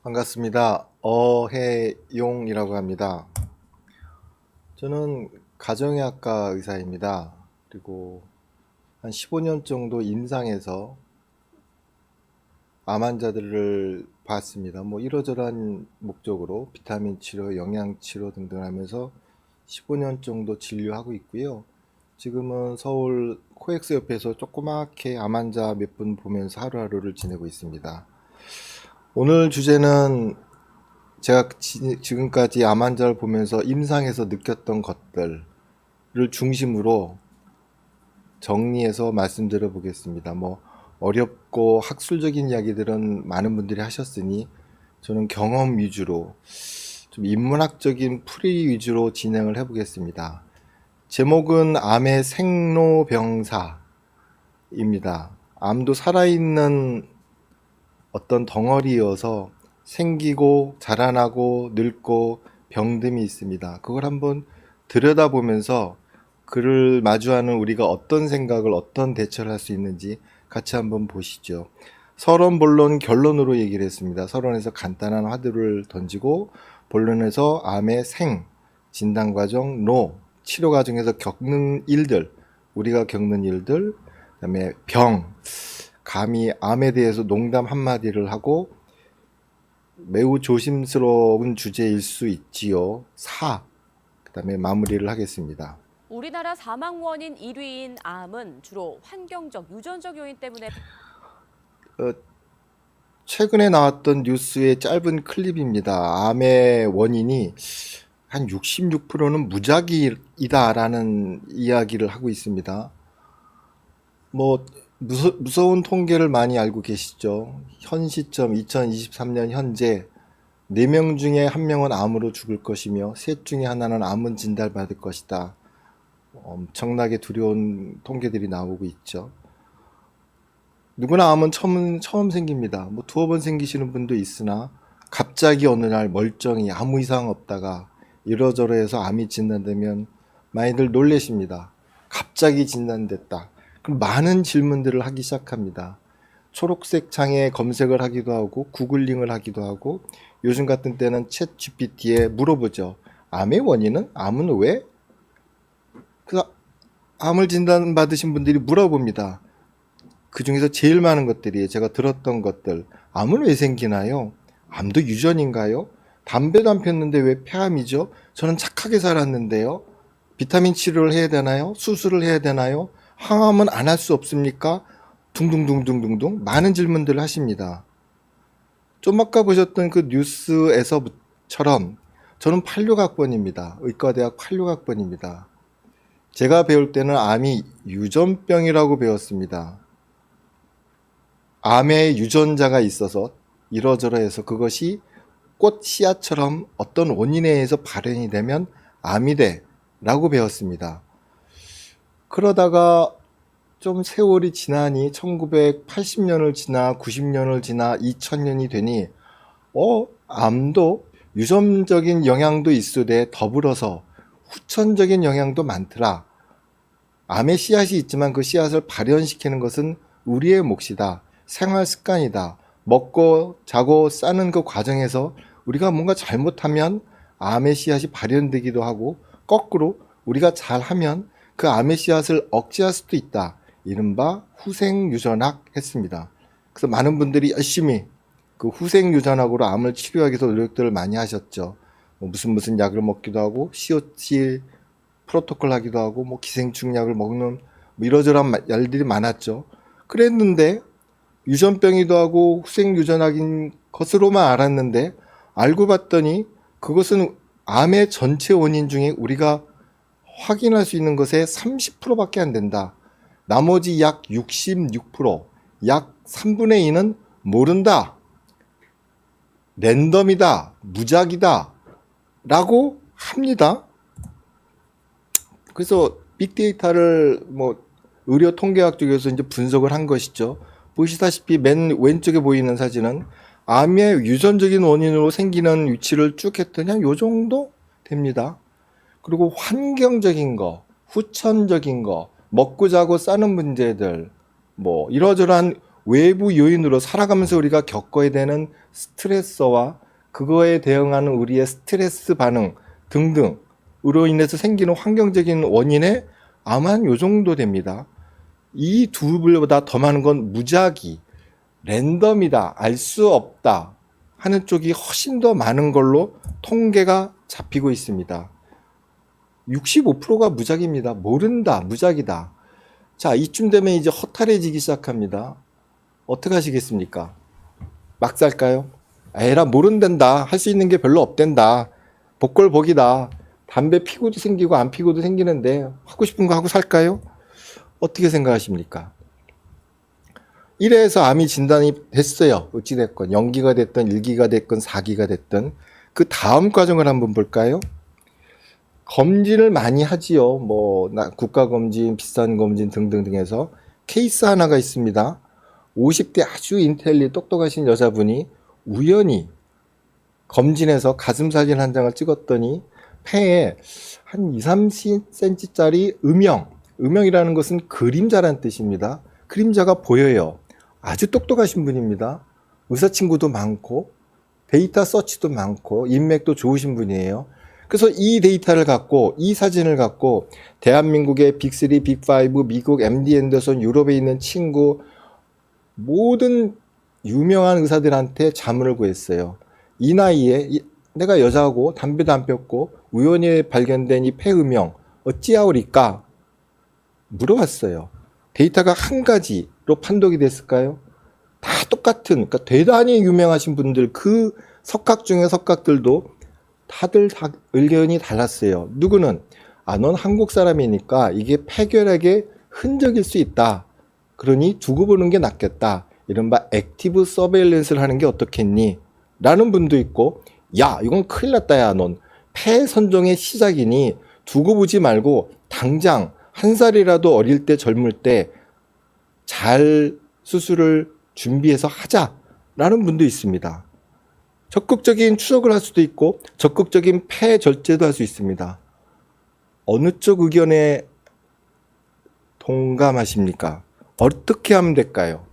반갑습니다. 어해용이라고 합니다. 저는 가정의학과 의사입니다. 그리고 한 15년 정도 임상에서 암 환자들을 봤습니다. 뭐 이러저러한 목적으로 비타민 치료, 영양 치료 등등 하면서 15년 정도 진료하고 있고요. 지금은 서울 코엑스 옆에서 조그맣게 암 환자 몇 분 보면서 하루하루를 지내고 있습니다. 오늘 주제는 제가 지금까지 암 환자를 보면서 임상에서 느꼈던 것들을 중심으로 정리해서 말씀드려 보겠습니다. 뭐 어렵고 학술적인 이야기들은 많은 분들이 하셨으니 저는 경험 위주로 좀 인문학적인 풀이 위주로 진행을 해 보겠습니다. 제목은 암의 생로병사입니다. 암도 살아있는 어떤 덩어리여서 생기고 자라나고 늙고 병듦이 있습니다. 그걸 한번 들여다보면서 그를 마주하는 우리가 어떤 생각을 어떤 대처를 할 수 있는지 같이 한번 보시죠. 서론, 본론, 결론으로 얘기를 했습니다. 서론에서 간단한 화두를 던지고 본론에서 암의 생, 진단 과정, 노, 치료 과정에서 겪는 일들, 우리가 겪는 일들, 그다음에 병, 감히 암에 대해서 농담 한마디를 하고 매우 조심스러운 주제일 수 있지요. 그다음에 마무리를 하겠습니다. 우리나라 사망 원인 1위인 암은 주로 환경적, 유전적 요인 때문에 어, 최근에 나왔던 뉴스의 짧은 클립입니다. 암의 원인이 한 66%는 무작위이다라는 이야기를 하고 있습니다. 뭐 무서운 통계를 많이 알고 계시죠. 현 시점 2023년 현재 4명 중에 1명은 암으로 죽을 것이며 셋 중에 하나는 암은 진단받을 것이다. 엄청나게 두려운 통계들이 나오고 있죠. 누구나 암은 처음 생깁니다. 뭐 두어 번 생기시는 분도 있으나 갑자기 어느 날 멀쩡히 아무 이상 없다가 이러저러해서 암이 진단되면 많이들 놀라십니다. 갑자기 진단됐다. 그럼 많은 질문들을 하기 시작합니다. 초록색 창에 검색을 하기도 하고 구글링을 하기도 하고 요즘 같은 때는 챗 GPT에 물어보죠. 암의 원인은? 암은 왜? 그 암을 진단받으신 분들이 물어봅니다. 그 중에서 제일 많은 것들이 제가 들었던 것들. 암은 왜 생기나요? 암도 유전인가요? 담배도 안 폈는데 왜 폐암이죠? 저는 착하게 살았는데요. 비타민 치료를 해야 되나요? 수술을 해야 되나요? 항암은 안 할 수 없습니까? 둥둥둥둥둥둥 많은 질문들을 하십니다. 좀 아까 보셨던 그 뉴스에서처럼 저는 86학번입니다. 의과대학 86학번입니다. 제가 배울 때는 암이 유전병이라고 배웠습니다. 암의 유전자가 있어서 이러저러해서 그것이 꽃 씨앗처럼 어떤 원인에 의해서 발현이 되면 암이 돼 라고 배웠습니다. 그러다가 좀 세월이 지나니 1980년을 지나 90년을 지나 2000년이 되니 암도 유전적인 영향도 있으되 더불어서 후천적인 영향도 많더라. 암의 씨앗이 있지만 그 씨앗을 발현시키는 것은 우리의 몫이다. 생활 습관이다. 먹고 자고 싸는 그 과정에서 우리가 뭔가 잘못하면 암의 씨앗이 발현되기도 하고 거꾸로 우리가 잘하면 그 암의 씨앗을 억제할 수도 있다. 이른바 후생유전학 했습니다. 그래서 많은 분들이 열심히 그 후생유전학으로 암을 치료하기 위해서 노력들을 많이 하셨죠. 뭐 무슨 약을 먹기도 하고 COC 프로토콜 하기도 하고 뭐 기생충 약을 먹는 뭐 이러저러한 일들이 많았죠. 그랬는데 유전병이기도 하고 후생유전학인 것으로만 알았는데 알고 봤더니 그것은 암의 전체 원인 중에 우리가 확인할 수 있는 것의 30%밖에 안 된다. 나머지 약 66%, 약 3분의 2는 모른다. 랜덤이다. 무작이다. 라고 합니다. 그래서 빅데이터를 뭐 의료 통계학 쪽에서 이제 분석을 한 것이죠. 보시다시피 맨 왼쪽에 보이는 사진은 암의 유전적인 원인으로 생기는 위치를 쭉 했더니 한 요 정도 됩니다. 그리고 환경적인 거, 후천적인 거, 먹고 자고 싸는 문제들, 뭐 이러저러한 외부 요인으로 살아가면서 우리가 겪어야 되는 스트레스와 그거에 대응하는 우리의 스트레스 반응 등등으로 인해서 생기는 환경적인 원인에 암은 요 정도 됩니다. 이 둘보다 더 많은 건 무작위, 랜덤이다, 알 수 없다 하는 쪽이 훨씬 더 많은 걸로 통계가 잡히고 있습니다. 65%가 무작위입니다. 모른다, 무작위다. 자, 이쯤 되면 이제 허탈해지기 시작합니다. 어떻게 하시겠습니까? 막 살까요? 에라, 모른단다. 할 수 있는 게 별로 없단다. 복골복이다. 담배 피고도 생기고 안 피고도 생기는데 하고 싶은 거 하고 살까요? 어떻게 생각하십니까? 이래서 암이 진단이 됐어요. 어찌됐건 연기가 됐든 1기가 됐든 4기가 됐든 그 다음 과정을 한번 볼까요? 검진을 많이 하지요. 뭐 국가검진, 비싼 검진 등등 해서 케이스 하나가 있습니다. 50대 아주 인텔리 똑똑하신 여자분이 우연히 검진해서 가슴 사진 한 장을 찍었더니 폐에 한 2, 30cm짜리 음영이라는 것은 그림자란 뜻입니다. 그림자가 보여요. 아주 똑똑하신 분입니다. 의사 친구도 많고 데이터 서치도 많고 인맥도 좋으신 분이에요. 그래서 이 데이터를 갖고 이 사진을 갖고 대한민국의 빅3, 빅5, 미국 MD 앤더슨, 유럽에 있는 친구 모든 유명한 의사들한테 자문을 구했어요. 이 나이에 내가 여자하고 담배도 안 폈고 우연히 발견된 이 폐음영 어찌하오리까 물어봤어요. 데이터가 한 가지로 판독이 됐을까요? 다 똑같은, 그러니까 대단히 유명하신 분들 그 석학 중에 석학들도 다들 다 의견이 달랐어요. 누구는 넌 한국 사람이니까 이게 폐결핵의 흔적일 수 있다. 그러니 두고 보는 게 낫겠다. 이른바 액티브 서베일런스를 하는 게 어떻겠니? 라는 분도 있고 야 이건 큰일 났다 야 넌 폐 선종의 시작이니 두고 보지 말고 당장 한 살이라도 어릴 때 젊을 때 잘 수술을 준비해서 하자라는 분도 있습니다. 적극적인 추적을 할 수도 있고 적극적인 폐 절제도 할 수 있습니다. 어느 쪽 의견에 동감하십니까? 어떻게 하면 될까요?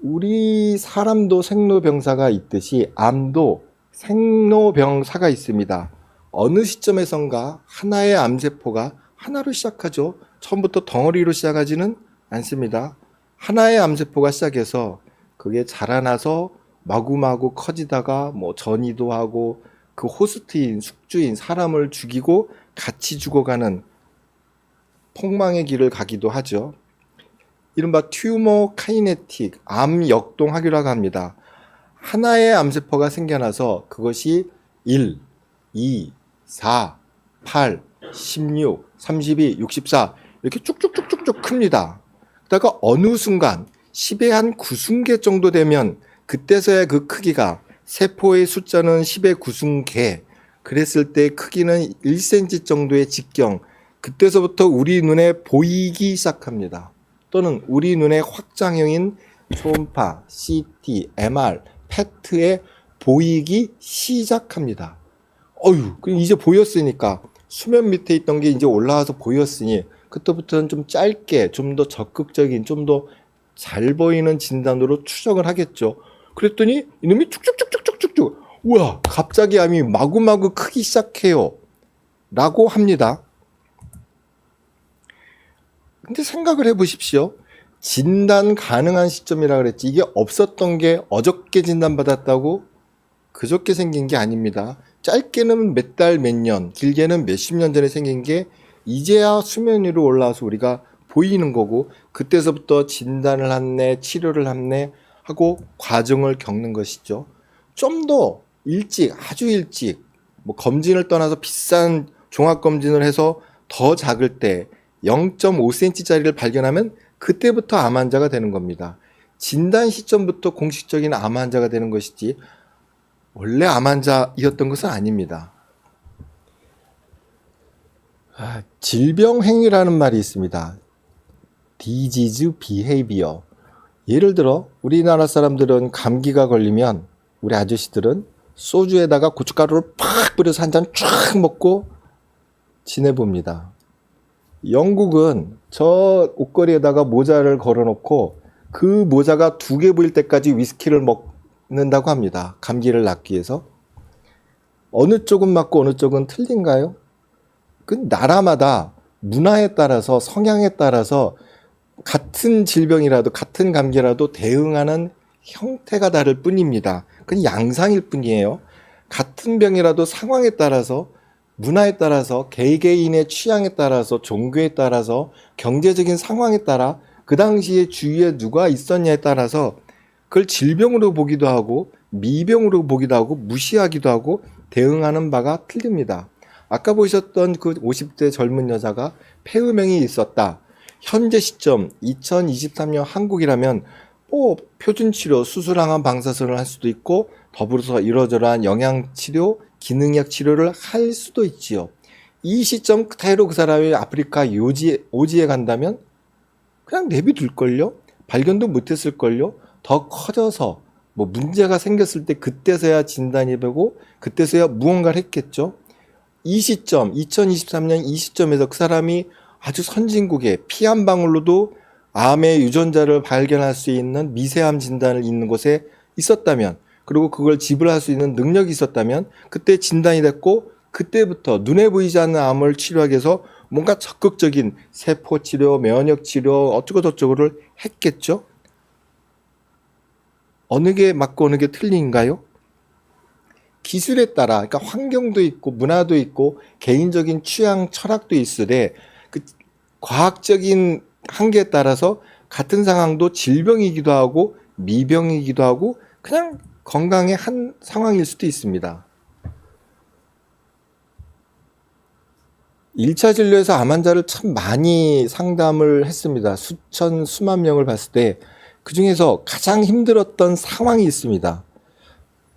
우리 사람도 생로병사가 있듯이 암도 생로병사가 있습니다. 어느 시점에선가 하나의 암세포가 하나로 시작하죠. 처음부터 덩어리로 시작하지는 않습니다. 하나의 암세포가 시작해서 그게 자라나서 마구마구 커지다가 뭐 전이도 하고 그 호스트인 숙주인 사람을 죽이고 같이 죽어가는 폭망의 길을 가기도 하죠. 이른바 튜머 카이네틱, 암 역동학이라고 합니다. 하나의 암세포가 생겨나서 그것이 1, 2, 4, 8, 16, 32, 64 이렇게 쭉쭉쭉쭉쭉 큽니다. 그러다가 어느 순간 10의 한 9승계 정도 되면 그때서야 그 크기가 세포의 숫자는 10의 9승계 그랬을 때 크기는 1cm 정도의 직경 그때서부터 우리 눈에 보이기 시작합니다. 또는 우리 눈의 확장형인 초음파, CT, MR, PET에 보이기 시작합니다. 그럼 이제 보였으니까 수면 밑에 있던 게 이제 올라와서 보였으니 그때부터는 좀 짧게, 좀 더 적극적인, 좀 더 잘 보이는 진단으로 추정을 하겠죠. 그랬더니 이놈이 쭉쭉쭉쭉쭉쭉 우와 갑자기 암이 마구마구 크기 시작해요 라고 합니다. 근데 생각을 해보십시오. 진단 가능한 시점이라 그랬지 이게 없었던 게 어저께 진단받았다고 그저께 생긴 게 아닙니다. 짧게는 몇 달, 몇 년, 길게는 몇십 년 전에 생긴 게 이제야 수면 위로 올라와서 우리가 보이는 거고 그때서부터 진단을 했네, 치료를 했네 하고 과정을 겪는 것이죠. 좀 더 일찍, 아주 일찍 뭐 검진을 떠나서 비싼 종합검진을 해서 더 작을 때 0.5cm짜리를 발견하면 그때부터 암 환자가 되는 겁니다. 진단 시점부터 공식적인 암 환자가 되는 것이지 원래 암 환자이었던 것은 아닙니다. 질병 행위라는 말이 있습니다. disease behavior. 예를 들어 우리나라 사람들은 감기가 걸리면 우리 아저씨들은 소주에다가 고춧가루를 팍 뿌려서 한 잔 쫙 먹고 지내봅니다. 영국은 저 옷걸이에다가 모자를 걸어놓고 그 모자가 2개 보일 때까지 위스키를 먹는다고 합니다. 감기를 낫기 위해서. 어느 쪽은 맞고 어느 쪽은 틀린가요? 그 나라마다 문화에 따라서 성향에 따라서 같은 질병이라도 같은 감기라도 대응하는 형태가 다를 뿐입니다. 그건 양상일 뿐이에요. 같은 병이라도 상황에 따라서 문화에 따라서 개개인의 취향에 따라서 종교에 따라서 경제적인 상황에 따라 그 당시에 주위에 누가 있었냐에 따라서 그걸 질병으로 보기도 하고 미병으로 보기도 하고 무시하기도 하고 대응하는 바가 틀립니다. 아까 보셨던 그 50대 젊은 여자가 폐음행이 있었다. 현재 시점 2023년 한국이라면 표준치료, 수술항암 방사선을 할 수도 있고 더불어서 이러저러한 영양치료, 기능약 치료를 할 수도 있지요. 이 시점 그대로 그 사람이 아프리카 오지에 간다면 그냥 내비둘걸요? 발견도 못했을걸요? 더 커져서 뭐 문제가 생겼을 때 그때서야 진단이 되고 그때서야 무언가를 했겠죠. 이 시점 2023년 이 시점에서 그 사람이 아주 선진국에 피 한 방울로도 암의 유전자를 발견할 수 있는 미세암 진단을 있는 곳에 있었다면 그리고 그걸 지불할 수 있는 능력이 있었다면 그때 진단이 됐고 그때부터 눈에 보이지 않는 암을 치료하기 위해서 뭔가 적극적인 세포 치료, 면역 치료 어쩌고 저쩌고를 했겠죠. 어느 게 맞고 어느 게 틀린가요? 기술에 따라 그러니까 환경도 있고 문화도 있고 개인적인 취향 철학도 있으되 그 과학적인 한계에 따라서 같은 상황도 질병이기도 하고 미병이기도 하고 그냥 건강의 한 상황일 수도 있습니다. 1차 진료에서 암 환자를 참 많이 상담을 했습니다. 수만 명을 봤을 때 그중에서 가장 힘들었던 상황이 있습니다.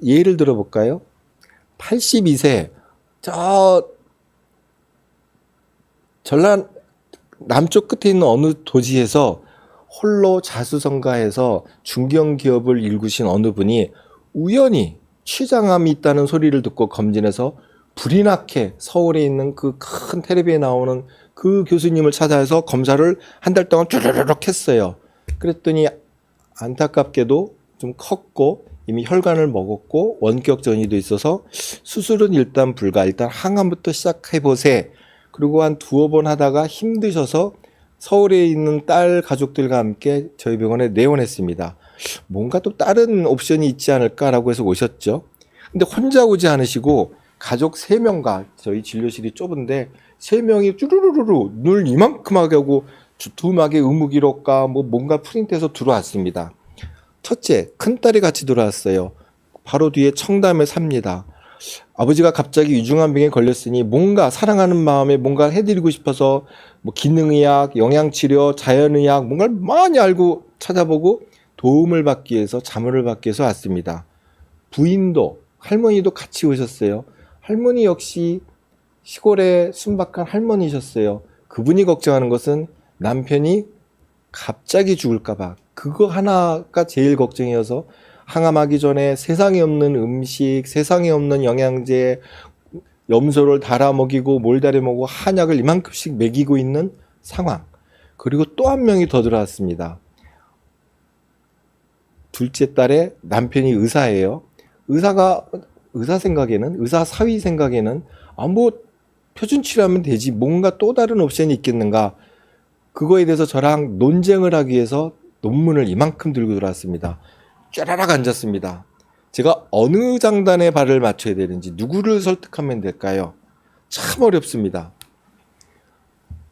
예를 들어볼까요? 82세 전남 남쪽 끝에 있는 어느 도시에서 홀로 자수성가해서 중견기업을 일구신 어느 분이 우연히 췌장암이 있다는 소리를 듣고 검진해서 불이 나게 서울에 있는 그 큰 텔레비에 나오는 그 교수님을 찾아서 검사를 한 달 동안 쭈르륵 했어요. 그랬더니 안타깝게도 좀 컸고 이미 혈관을 먹었고 원격 전이도 있어서 수술은 일단 불가. 일단 항암부터 시작해보세. 그리고 한 2번 하다가 힘드셔서 서울에 있는 딸 가족들과 함께 저희 병원에 내원했습니다. 뭔가 또 다른 옵션이 있지 않을까라고 해서 오셨죠. 근데 혼자 오지 않으시고 가족 3명과 저희 진료실이 좁은데 3명이 쭈루루루루 눈을 이만큼하게 하고 두툼하게 의무기록과 뭔가 프린트해서 들어왔습니다. 첫째, 큰딸이 같이 들어왔어요. 바로 뒤에 청담에 삽니다. 아버지가 갑자기 위중한 병에 걸렸으니 뭔가 사랑하는 마음에 뭔가 해드리고 싶어서 기능의학, 영양치료, 자연의학 뭔가를 많이 알고 찾아보고 도움을 받기 위해서 자문을 받기 위해서 왔습니다. 부인도 할머니도 같이 오셨어요. 할머니 역시 시골에 순박한 할머니셨어요. 그분이 걱정하는 것은 남편이 갑자기 죽을까봐 그거 하나가 제일 걱정이어서 항암하기 전에 세상에 없는 음식, 세상에 없는 영양제, 염소를 달아 먹이고 몰달아 먹고 한약을 이만큼씩 먹이고 있는 상황. 그리고 또 한 명이 더 들어왔습니다. 둘째 딸의 남편이 의사예요. 의사 생각에는, 의사 사위 생각에는 표준 치료하면 되지 뭔가 또 다른 옵션이 있겠는가. 그거에 대해서 저랑 논쟁을 하기 위해서 논문을 이만큼 들고 들어왔습니다. 쫘라락 앉았습니다. 제가 어느 장단에 발을 맞춰야 되는지 누구를 설득하면 될까요? 참 어렵습니다.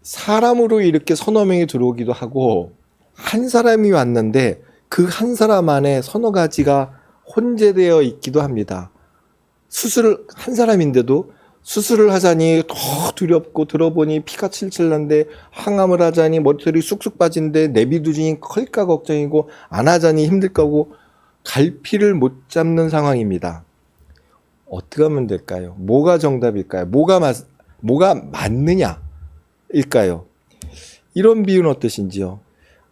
사람으로 이렇게 서너 명이 들어오기도 하고 한 사람이 왔는데 그 한 사람 안에 서너 가지가 혼재되어 있기도 합니다. 한 사람인데도 수술을 하자니 더 두렵고 들어보니 피가 칠칠 난데 항암을 하자니 머리털이 쑥쑥 빠진데 내비두니 클까 걱정이고 안 하자니 힘들 거고 갈피를 못 잡는 상황입니다. 어떻게 하면 될까요? 뭐가 정답일까요? 뭐가 맞느냐일까요? 이런 비유는 어떠신지요?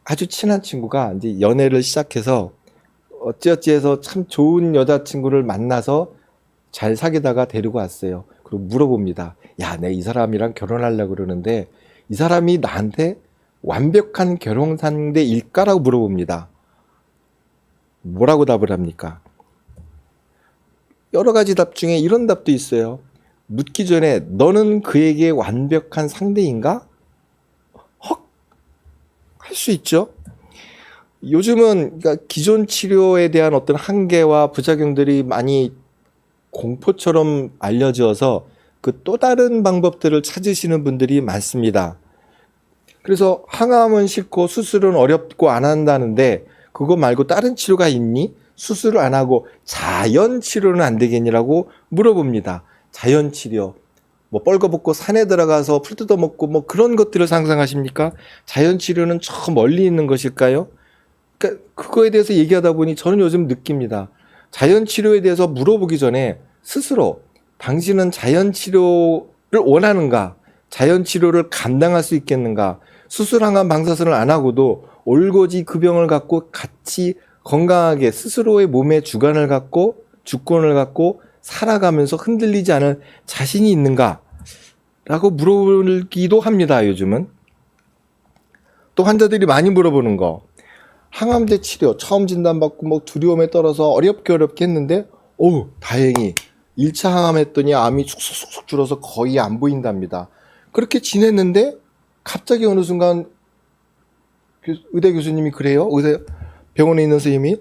아주 친한 친구가 이제 연애를 시작해서 어찌어찌해서 참 좋은 여자친구를 만나서 잘 사귀다가 데리고 왔어요. 그리고 물어봅니다. 야, 내 이 사람이랑 결혼하려고 그러는데 이 사람이 나한테 완벽한 결혼 상대일까라고 물어봅니다. 뭐라고 답을 합니까? 여러 가지 답 중에 이런 답도 있어요. 묻기 전에 너는 그에게 완벽한 상대인가? 헉! 할 수 있죠. 요즘은 그러니까 기존 치료에 대한 어떤 한계와 부작용들이 많이 공포처럼 알려져서 그 또 다른 방법들을 찾으시는 분들이 많습니다. 그래서 항암은 싫고 수술은 어렵고 안 한다는데 그거 말고 다른 치료가 있니? 수술을 안 하고 자연 치료는 안 되겠니라고 물어봅니다. 자연 치료. 뭐 뻘거벗고 산에 들어가서 풀 뜯어먹고 뭐 그런 것들을 상상하십니까? 자연 치료는 저 멀리 있는 것일까요? 그러니까 그거에 대해서 얘기하다 보니 저는 요즘 느낍니다. 자연 치료에 대해서 물어보기 전에 스스로 당신은 자연 치료를 원하는가? 자연 치료를 감당할 수 있겠는가? 수술 항암 방사선을 안 하고도 올고지 그 병을 갖고 같이 건강하게 스스로의 몸에 주관을 갖고 주권을 갖고 살아가면서 흔들리지 않을 자신이 있는가? 라고 물어보기도 합니다, 요즘은. 또 환자들이 많이 물어보는 거. 항암제 치료 처음 진단받고 뭐 두려움에 떨어서 어렵게 했는데 다행히 1차 항암했더니 암이 쑥쑥쑥 줄어서 거의 안 보인답니다. 그렇게 지냈는데 갑자기 어느 순간 의대 교수님이 그래요? 의대 병원에 있는 선생님이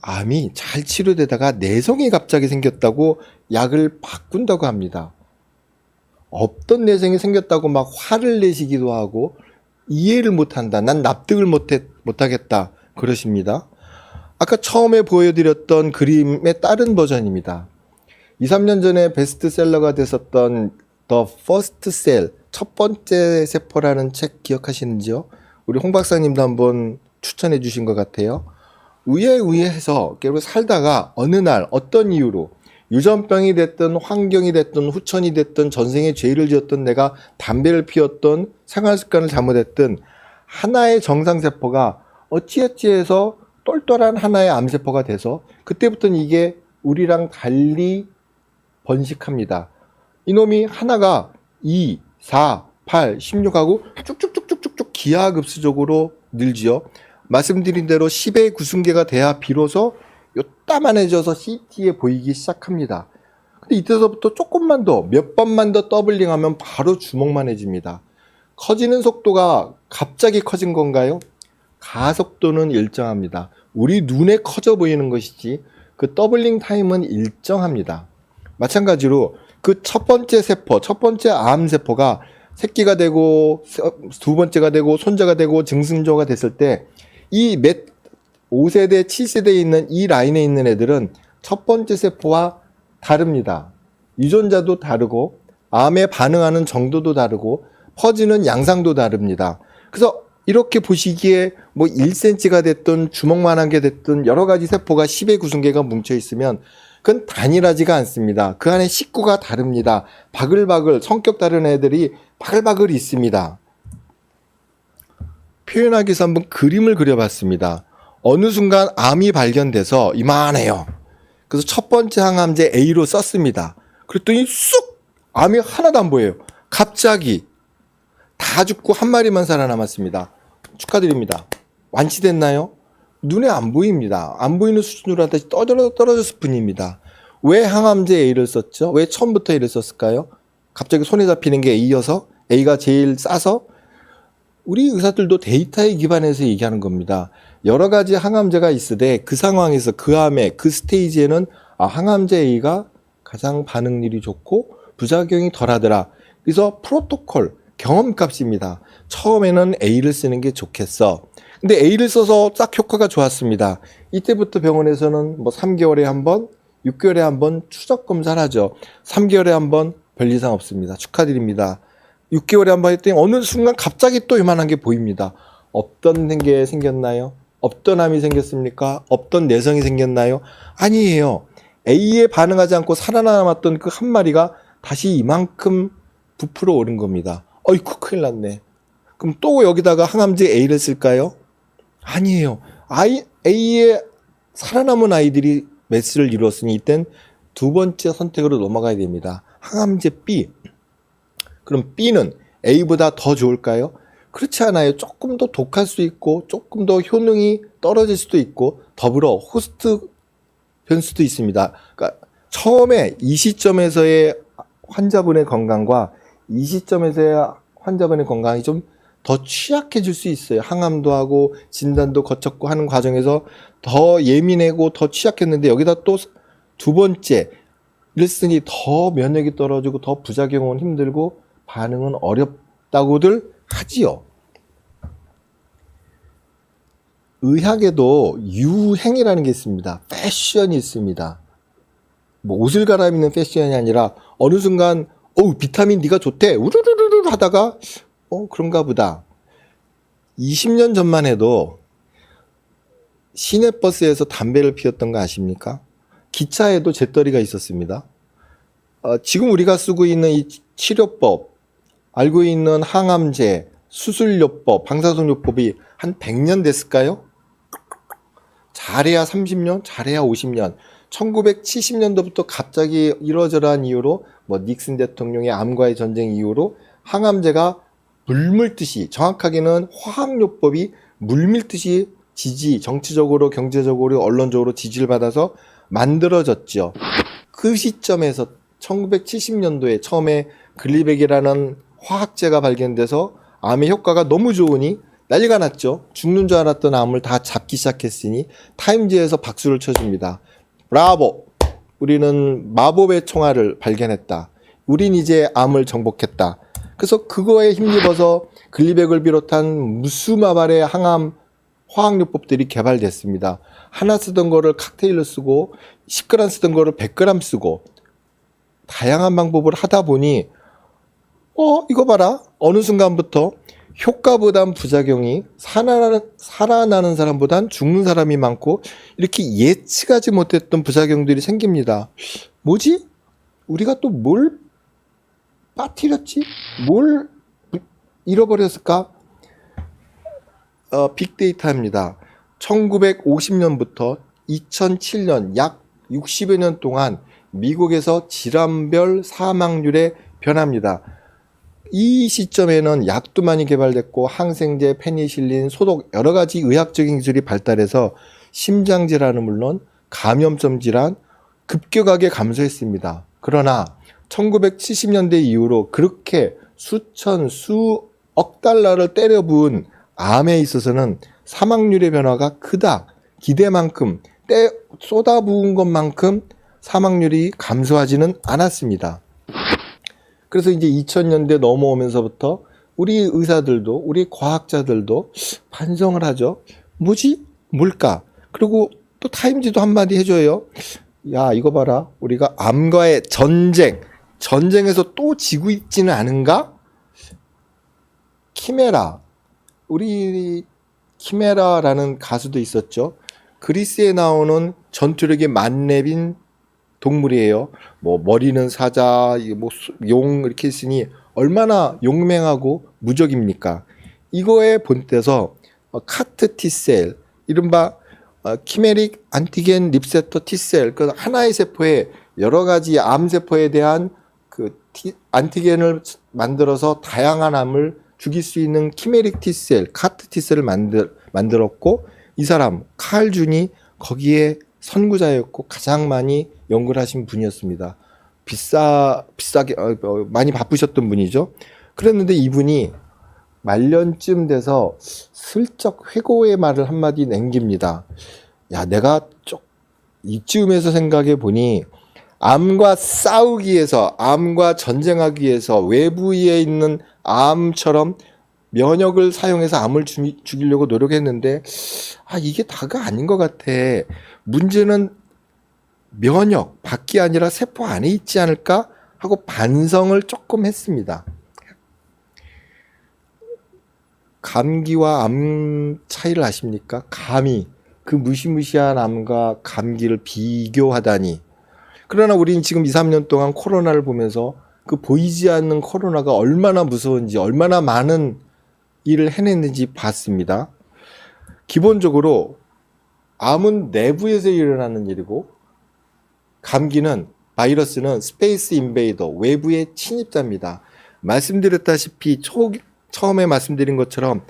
암이 잘 치료되다가 내성이 갑자기 생겼다고 약을 바꾼다고 합니다. 없던 내성이 생겼다고 막 화를 내시기도 하고 이해를 못한다. 난 납득을 못하겠다. 그러십니다. 아까 처음에 보여드렸던 그림의 다른 버전입니다. 2, 3년 전에 베스트셀러가 됐었던 The First Cell, 첫 번째 세포라는 책 기억하시는지요? 우리 홍 박사님도 한번 추천해 주신 것 같아요. 의해서 결국 살다가 어느 날 어떤 이유로 유전병이 됐든 환경이 됐든 후천이 됐든 전생에 죄를 지었던 내가 담배를 피웠던 생활습관을 잘못했든 하나의 정상세포가 어찌어찌해서 똘똘한 하나의 암세포가 돼서 그때부터는 이게 우리랑 달리 번식합니다. 이놈이 하나가 2, 4, 8, 16하고 쭉쭉쭉쭉쭉 기하급수적으로 늘지요. 말씀드린 대로 10의 구승계가 돼야 비로소 요따만해져서 CT에 보이기 시작합니다. 근데 이때서부터 조금만 더, 몇 번만 더 더블링하면 바로 주먹만해집니다. 커지는 속도가 갑자기 커진 건가요? 가속도는 일정합니다. 우리 눈에 커져 보이는 것이지 그 더블링 타임은 일정합니다. 마찬가지로 그 첫 번째 세포, 첫 번째 암세포가 새끼가 되고 두 번째가 되고 손자가 되고 증승조가 됐을 때 이 5세대, 7세대에 있는 이 라인에 있는 애들은 첫 번째 세포와 다릅니다. 유전자도 다르고 암에 반응하는 정도도 다르고 퍼지는 양상도 다릅니다. 그래서 이렇게 보시기에 뭐 1cm가 됐든 주먹만한 게 됐든 여러 가지 세포가 10의 구성계가 뭉쳐 있으면 그건 단일하지가 않습니다. 그 안에 식구가 다릅니다. 바글바글 성격 다른 애들이 바글바글 있습니다. 표현하기 위해서 한번 그림을 그려봤습니다. 어느 순간 암이 발견돼서 이만해요. 그래서 첫 번째 항암제 A로 썼습니다. 그랬더니 쑥! 암이 하나도 안 보여요. 갑자기 다 죽고 한 마리만 살아남았습니다. 축하드립니다. 완치됐나요? 눈에 안 보입니다. 안 보이는 수준으로 다시 떨어졌을 뿐입니다. 왜 항암제 A를 썼죠? 왜 처음부터 A를 썼을까요? 갑자기 손에 잡히는 게 A여서? A가 제일 싸서? 우리 의사들도 데이터에 기반해서 얘기하는 겁니다. 여러 가지 항암제가 있으되 그 상황에서 그 암에 그 스테이지에는 항암제 A가 가장 반응률이 좋고 부작용이 덜하더라. 그래서 프로토콜, 경험값입니다. 처음에는 A를 쓰는 게 좋겠어. 근데 A를 써서 딱 효과가 좋았습니다. 이때부터 병원에서는 뭐 3개월에 한 번, 6개월에 한 번 추적 검사를 하죠. 3개월에 한 번 별 이상 없습니다. 축하드립니다. 6개월에 한 번 했더니 어느 순간 갑자기 또 이만한 게 보입니다. 없던 게 생겼나요? 없던 암이 생겼습니까? 없던 내성이 생겼나요? 아니에요. A에 반응하지 않고 살아남았던 그 한 마리가 다시 이만큼 부풀어 오른 겁니다. 어이쿠 큰일 났네. 그럼 또 여기다가 항암제 A를 쓸까요? 아니에요. A에 살아남은 아이들이 매스를 이루었으니 이땐 두 번째 선택으로 넘어가야 됩니다. 항암제 B. 그럼 B는 A보다 더 좋을까요? 그렇지 않아요. 조금 더 독할 수 있고 조금 더 효능이 떨어질 수도 있고 더불어 호스트 변수도 있습니다. 그러니까 처음에 이 시점에서의 환자분의 건강과 이 시점에서의 환자분의 건강이 좀 더 취약해질 수 있어요. 항암도 하고 진단도 거쳤고 하는 과정에서 더 예민하고 더 취약했는데 여기다 또 두 번째 일순위 더 면역이 떨어지고 더 부작용은 힘들고 반응은 어렵다고들 하지요. 의학에도 유행이라는 게 있습니다. 패션이 있습니다. 뭐 옷을 갈아입는 패션이 아니라 어느 순간 비타민 D가 좋대 우르르르르 하다가 그런가 보다. 20년 전만 해도 시내버스에서 담배를 피웠던 거 아십니까? 기차에도 재떨이가 있었습니다. 지금 우리가 쓰고 있는 이 치료법, 알고 있는 항암제, 수술요법, 방사선요법이 한 100년 됐을까요? 잘해야 30년, 잘해야 50년. 1970년도부터 갑자기 이러저러한 이유로 닉슨 대통령의 암과의 전쟁 이후로 항암제가 물밀듯이, 정확하게는 화학요법이 물밀듯이 정치적으로, 경제적으로, 언론적으로 지지를 받아서 만들어졌죠. 그 시점에서 1970년도에 처음에 글리백이라는 화학제가 발견돼서 암의 효과가 너무 좋으니 난리가 났죠. 죽는 줄 알았던 암을 다 잡기 시작했으니 타임즈에서 박수를 쳐줍니다. 브라보! 우리는 마법의 총알을 발견했다. 우린 이제 암을 정복했다. 그래서 그거에 힘입어서 글리백을 비롯한 무수마발의 항암 화학요법들이 개발됐습니다. 하나 쓰던 거를 칵테일로 쓰고 10g 쓰던 거를 100g 쓰고 다양한 방법을 하다 보니 이거 봐라. 어느 순간부터 효과보단 부작용이 살아나는 사람보단 죽는 사람이 많고 이렇게 예측하지 못했던 부작용들이 생깁니다. 뭐지? 우리가 또 뭘 빠뜨렸지? 뭘 잃어버렸을까? 빅데이터입니다. 1950년부터 2007년 약 60여 년 동안 미국에서 질환별 사망률의 변화입니다. 이 시점에는 약도 많이 개발됐고 항생제, 페니실린, 소독 여러 가지 의학적인 기술이 발달해서 심장질환은 물론 감염성 질환 급격하게 감소했습니다. 그러나 1970년대 이후로 그렇게 수억 달러를 때려 부은 암에 있어서는 사망률의 변화가 크다. 기대만큼 쏟아부은 것만큼 사망률이 감소하지는 않았습니다. 그래서 이제 2000년대 넘어오면서부터 우리 의사들도 우리 과학자들도 반성을 하죠. 뭐지? 뭘까? 그리고 또 타임지도 한마디 해줘요. 야, 이거 봐라. 우리가 암과의 전쟁에서 또 지고 있지는 않은가? 키메라. 우리 키메라라는 가수도 있었죠. 그리스에 나오는 전투력이 만렙인 동물이에요. 머리는 사자, 용 이렇게 있으니 얼마나 용맹하고 무적입니까? 이거에 본때서 카트 T셀, 이른바 키메릭 안티겐 립세터 T셀, 그 하나의 세포에 여러 가지 암세포에 대한 그 안티겐을 만들어서 다양한 암을 죽일 수 있는 키메릭 T셀, 카트 T셀을 만들었고 이 사람 칼 준이 거기에 선구자였고 가장 많이 연구를 하신 분이었습니다. 비싸게 많이 바쁘셨던 분이죠. 그랬는데 이분이 말년쯤 돼서 슬쩍 회고의 말을 한마디 남깁니다. 야, 내가 이쯤에서 생각해 보니 암과 싸우기 위해서, 암과 전쟁하기 위해서 외부에 있는 암처럼 면역을 사용해서 암을 죽이려고 노력했는데 이게 다가 아닌 것 같아. 문제는 면역 밖이 아니라 세포 안에 있지 않을까 하고 반성을 조금 했습니다. 감기와 암 차이를 아십니까? 감이 그 무시무시한 암과 감기를 비교하다니. 그러나 우리는 지금 2, 3년 동안 코로나를 보면서 그 보이지 않는 코로나가 얼마나 무서운지, 얼마나 많은 일을 해냈는지 봤습니다. 기본적으로 암은 내부에서 일어나는 일이고 감기는, 바이러스는 스페이스 인베이더, 외부의 침입자입니다. 말씀드렸다시피 처음에 말씀드린 것처럼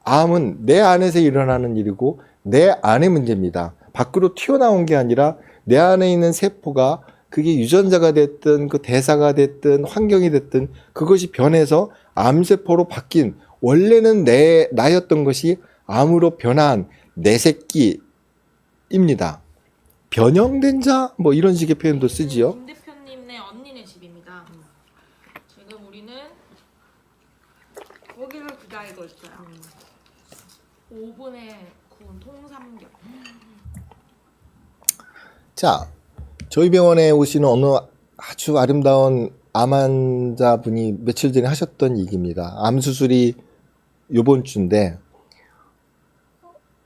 암은 내 안에서 일어나는 일이고 내 안의 문제입니다. 밖으로 튀어나온 게 아니라 내 안에 있는 세포가 그게 유전자가 됐든 그 대사가 됐든 환경이 됐든 그것이 변해서 암세포로 바뀐 원래는 나였던 것이 암으로 변한 내 새끼입니다. 변형된 자? 뭐 이런 식의 표현도 쓰지요. 김 대표님네 언니네 집입니다. 지금 우리는 고기를 기다리고 있어요. 오븐에 구운 통삼겹. 자, 저희 병원에 오시는 어느 아주 아름다운 암 환자분이 며칠 전에 하셨던 얘기입니다. 암 수술이 요번 주인데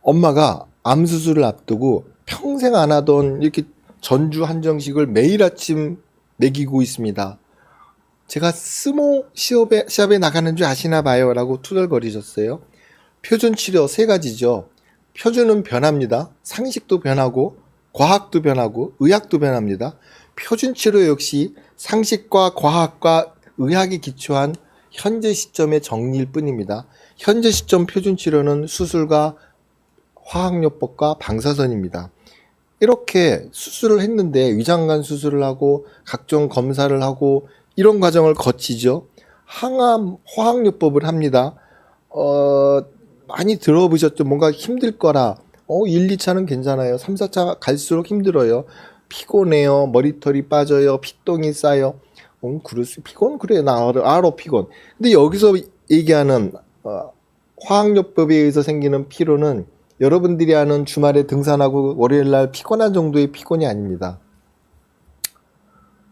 엄마가 암 수술을 앞두고 평생 안 하던 이렇게 전주 한정식을 매일 아침 먹이고 있습니다. 제가 스모 시합에 나가는 줄 아시나 봐요 라고 투덜거리셨어요. 표준 치료 세 가지죠. 표준은 변합니다. 상식도 변하고 과학도 변하고 의학도 변합니다. 표준 치료 역시 상식과 과학과 의학에 기초한 현재 시점의 정리일 뿐입니다. 현재 시점 표준 치료는 수술과 화학요법과 방사선입니다. 이렇게 수술을 했는데 위장관 수술을 하고 각종 검사를 하고 이런 과정을 거치죠. 항암 화학요법을 합니다. 많이 들어보셨죠? 뭔가 힘들 거라. 1, 2차는 괜찮아요. 3, 4차 갈수록 힘들어요. 피곤해요. 머리털이 빠져요. 피똥이 쌓여. 피곤? 그래, 나 알아, 피곤. 근데 여기서 얘기하는 화학요법에 의해서 생기는 피로는 여러분들이 아는 주말에 등산하고 월요일날 피곤한 정도의 피곤이 아닙니다.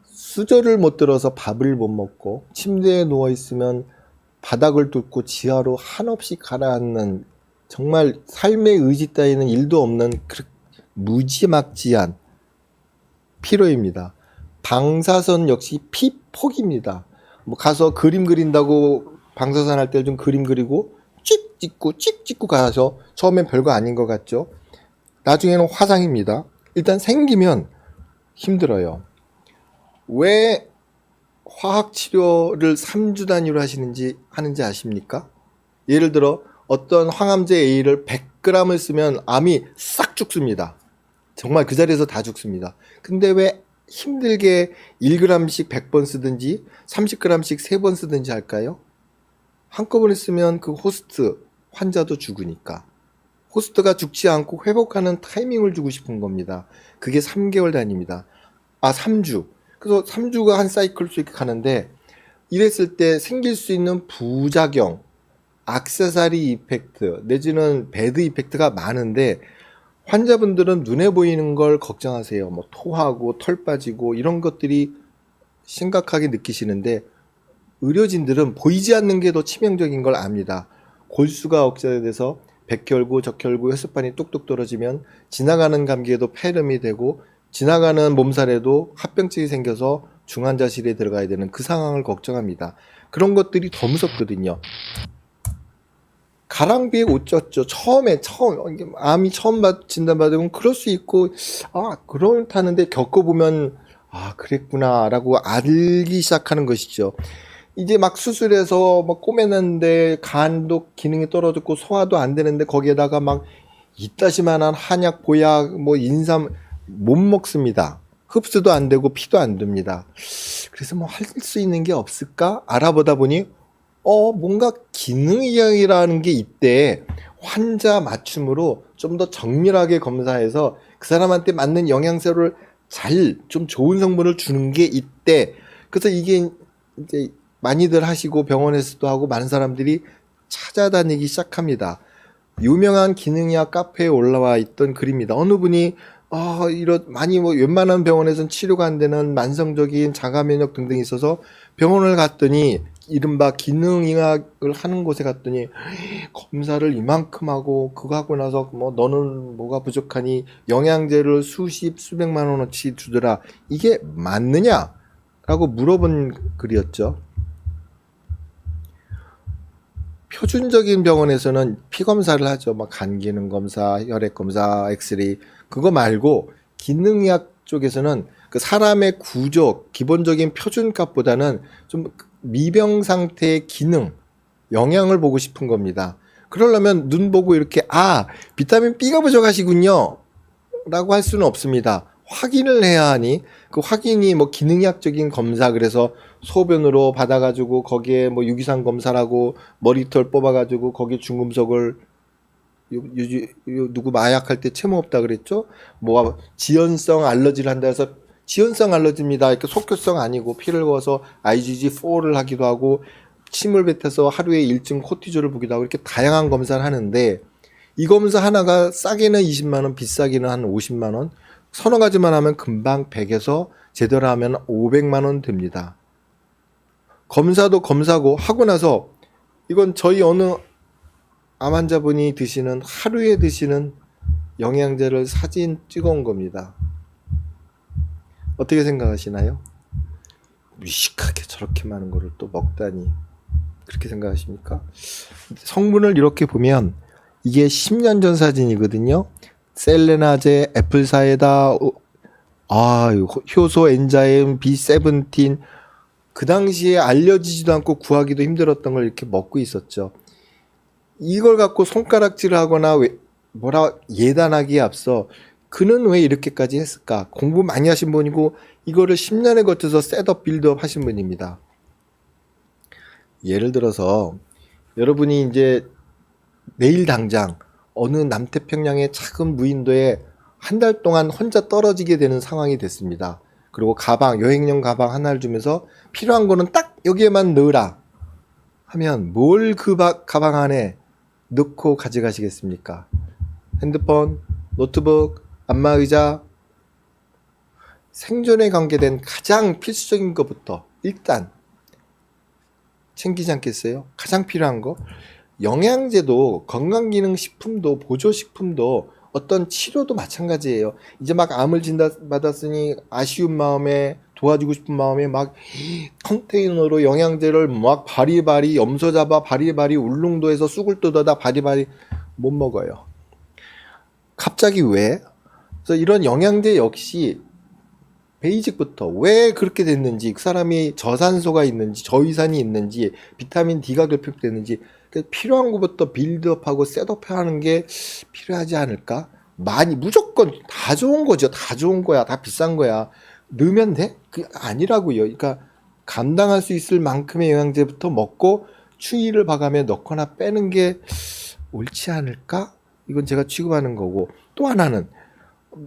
수저를 못 들어서 밥을 못 먹고 침대에 누워있으면 바닥을 뚫고 지하로 한없이 가라앉는 정말 삶의 의지 따위는 일도 없는 무지막지한 피로입니다. 방사선 역시 피폭입니다. 뭐 가서 그림 그린다고 방사선 할 때 좀 그림 그리고 찍 찍고 가서 처음엔 별거 아닌 것 같죠. 나중에는 화상입니다. 일단 생기면 힘들어요. 왜 화학 치료를 3주 단위로 하는지 아십니까? 예를 들어 어떤 항암제 A를 100g을 쓰면 암이 싹 죽습니다. 정말 그 자리에서 다 죽습니다. 근데 왜 힘들게 1g씩 100번 쓰든지 30g씩 3번 쓰든지 할까요? 한꺼번에 쓰면 그 호스트 환자도 죽으니까. 호스트가 죽지 않고 회복하는 타이밍을 주고 싶은 겁니다. 그게 3개월 단위입니다. 3주. 그래서 3주가 한 사이클씩 이렇게 가는데 이랬을 때 생길 수 있는 부작용, 액세서리 이펙트 내지는 배드 이펙트가 많은데 환자분들은 눈에 보이는 걸 걱정하세요. 뭐 토하고 털 빠지고 이런 것들이 심각하게 느끼시는데 의료진들은 보이지 않는 게 더 치명적인 걸 압니다. 골수가 억제돼서 백혈구, 적혈구, 혈소판이 뚝뚝 떨어지면 지나가는 감기에도 폐렴이 되고 지나가는 몸살에도 합병증이 생겨서 중환자실에 들어가야 되는 그 상황을 걱정합니다. 그런 것들이 더 무섭거든요. 가랑비에 옷 젖죠. 암이 처음 진단받으면 그럴 수 있고, 그렇다는데 겪어보면, 그랬구나, 라고 알기 시작하는 것이죠. 이제 막 수술해서 막 꼬매는데 간도 기능이 떨어졌고 소화도 안 되는데 거기에다가 막 이따시만한 한약, 보약, 뭐 인삼 못 먹습니다. 흡수도 안 되고 피도 안 됩니다. 그래서 뭐 할 수 있는 게 없을까? 알아보다 보니 뭔가 기능이라는 게 있대. 환자 맞춤으로 좀 더 정밀하게 검사해서 그 사람한테 맞는 영양소를 좀 좋은 성분을 주는 게 있대. 그래서 이게 이제 많이들 하시고 병원에서도 하고 많은 사람들이 찾아다니기 시작합니다. 유명한 기능의학 카페에 올라와 있던 글입니다. 어느 분이 많이 웬만한 병원에서는 치료가 안 되는 만성적인 자가 면역 등등이 있어서 병원을 갔더니 이른바 기능의학을 하는 곳에 갔더니 검사를 이만큼 하고 그거 하고 나서 너는 뭐가 부족하니 영양제를 수백만 원어치 주더라. 이게 맞느냐? 라고 물어본 글이었죠. 표준적인 병원에서는 피검사를 하죠. 간 기능 검사, 혈액 검사, 엑스레이. 그거 말고 기능의학 쪽에서는 그 사람의 구조, 기본적인 표준값보다는 좀 미병 상태의 기능, 영양을 보고 싶은 겁니다. 그러려면 눈 보고 이렇게 비타민 B가 부족하시군요 라고 할 수는 없습니다. 확인을 해야 하니 그 확인이 뭐 기능학적인 검사, 그래서 소변으로 받아가지고 거기에 뭐 유기산 검사라고 머리털 뽑아가지고 거기에 중금속을 누구 마약할 때 채무 없다 그랬죠? 뭐 지연성 알러지를 한다 해서 지연성 알러지입니다. 이렇게 속효성 아니고 피를 거어서 IgG4를 하기도 하고 침을 뱉어서 하루에 1증 코티졸을 보기도 하고 이렇게 다양한 검사를 하는데 이 검사 하나가 싸게는 20만 원, 비싸게는 한 50만 원, 서너 가지만 하면 금방 100에서 제대로 하면 500만 원 됩니다. 검사도 검사고 하고 나서 이건 저희 어느 암 환자분이 드시는 하루에 드시는 영양제를 사진 찍어온 겁니다. 어떻게 생각하시나요? 무식하게 저렇게 많은 거를 또 먹다니 그렇게 생각하십니까? 성분을 이렇게 보면 이게 10년 전 사진이거든요. 셀레나제, 애플사이다, 효소, 엔자임, B17 그 당시에 알려지지도 않고 구하기도 힘들었던 걸 이렇게 먹고 있었죠. 이걸 갖고 손가락질을 하거나 예단하기에 앞서 그는 왜 이렇게까지 했을까? 공부 많이 하신 분이고 이거를 10년에 거쳐서 셋업 빌드업 하신 분입니다. 예를 들어서 여러분이 이제 내일 당장 어느 남태평양의 작은 무인도에 한 달 동안 혼자 떨어지게 되는 상황이 됐습니다. 그리고 여행용 가방 하나를 주면서 필요한 거는 딱 여기에만 넣으라 하면 뭘 그 가방 안에 넣고 가져가시겠습니까? 핸드폰, 노트북, 안마의자, 생존에 관계된 가장 필수적인 것부터 일단 챙기지 않겠어요? 가장 필요한 거. 영양제도 건강기능식품도 보조식품도 어떤 치료도 마찬가지예요. 이제 막 암을 진단받았으니 아쉬운 마음에 도와주고 싶은 마음에 막 컨테이너로 영양제를 막 바리바리 염소 잡아 바리바리 울릉도에서 쑥을 뜯어다 바리바리 못 먹어요. 갑자기 왜? 그래서 이런 영양제 역시 베이직부터 왜 그렇게 됐는지, 그 사람이 저산소가 있는지 저위산이 있는지 비타민 D가 결핍됐는지 필요한 것부터 빌드업하고 셋업하는 게 필요하지 않을까? 무조건 다 좋은 거죠. 다 좋은 거야. 다 비싼 거야. 넣으면 돼? 그게 아니라고요. 그러니까 감당할 수 있을 만큼의 영양제부터 먹고 추이를 봐가며 넣거나 빼는 게 옳지 않을까? 이건 제가 취급하는 거고, 또 하나는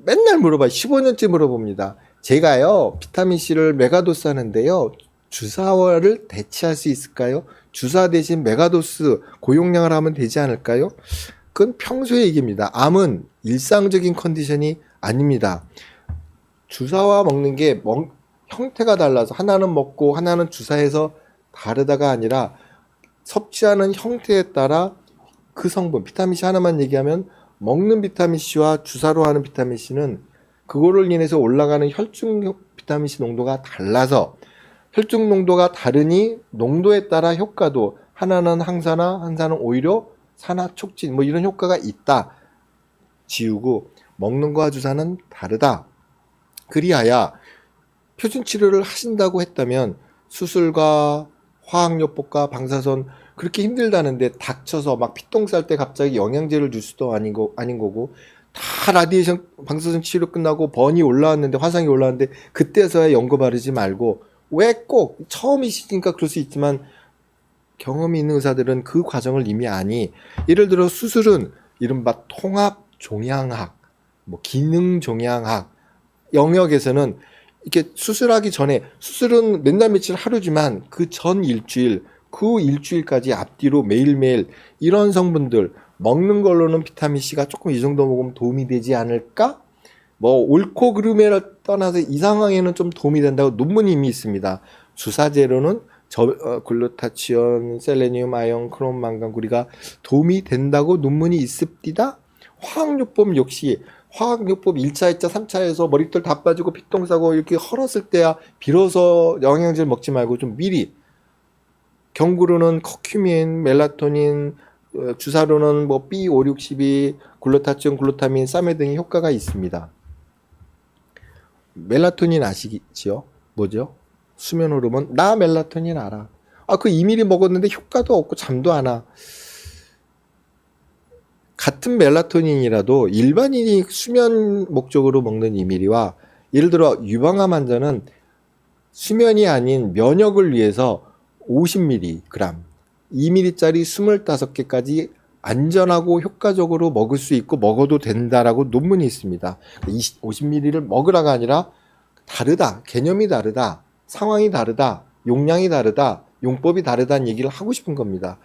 맨날 물어봐요. 15년째 물어봅니다. 제가요 비타민C를 메가도스 하는데요, 주사를 대체할 수 있을까요? 주사 대신 메가도스 고용량을 하면 되지 않을까요? 그건 평소의 얘기입니다. 암은 일상적인 컨디션이 아닙니다. 주사와 먹는 게 형태가 달라서 하나는 먹고 하나는 주사해서 다르다가 아니라 섭취하는 형태에 따라 그 성분, 비타민C 하나만 얘기하면 먹는 비타민C와 주사로 하는 비타민C는 그거를 인해서 올라가는 혈중 비타민C 농도가 달라서 혈중 농도가 다르니 농도에 따라 효과도 하나는 항산화, 하나는 오히려 산화 촉진 뭐 이런 효과가 있다 지우고, 먹는 거와 주사는 다르다. 그리하여 표준 치료를 하신다고 했다면 수술과 화학요법과 방사선 그렇게 힘들다는데 닥쳐서 막 피똥 쌀 때 갑자기 영양제를 줄 수도 아닌 거고, 다 라디에이션 방사선 치료 끝나고 번이 올라왔는데, 화상이 올라왔는데 그때서야 연고 바르지 말고, 왜 꼭 처음이시니까 그럴 수 있지만 경험이 있는 의사들은 그 과정을 이미 아니. 예를 들어 수술은 이른바 통합 종양학, 뭐 기능 종양학 영역에서는 이렇게 수술하기 전에, 수술은 맨날 며칠 하루지만 그 전 일주일, 그 일주일까지 앞뒤로 매일매일 이런 성분들 먹는 걸로는 비타민C가 조금 이 정도 먹으면 도움이 되지 않을까? 뭐 옳고 그름을 떠나서 이 상황에는 좀 도움이 된다고 논문이 이미 있습니다. 주사제로는 글루타치온, 셀레니움, 아연, 크롬, 망간, 구리가 도움이 된다고 논문이 있습니다. 화학요법 역시 화학요법 1차, 2차, 3차에서 머리털 다 빠지고 피똥 싸고 이렇게 헐었을 때야 비로소 영양제를 먹지 말고 좀 미리, 경구로는 커큐민, 멜라토닌, 주사로는 뭐 B562, 글루타치온, 글루타민, 사메 등의 효과가 있습니다. 멜라토닌 아시지요? 뭐죠? 수면 호르몬. 나 멜라토닌 알아. 아, 그 2ml 먹었는데 효과도 없고 잠도 안 와. 같은 멜라토닌이라도 일반인이 수면 목적으로 먹는 2ml와 예를 들어 유방암 환자는 수면이 아닌 면역을 위해서 50mg, 2ml짜리 25개까지 안전하고 효과적으로 먹을 수 있고 먹어도 된다라고 논문이 있습니다. 50ml를 먹으라가 아니라 다르다, 개념이 다르다, 상황이 다르다, 용량이 다르다, 용법이 다르다는 얘기를 하고 싶은 겁니다.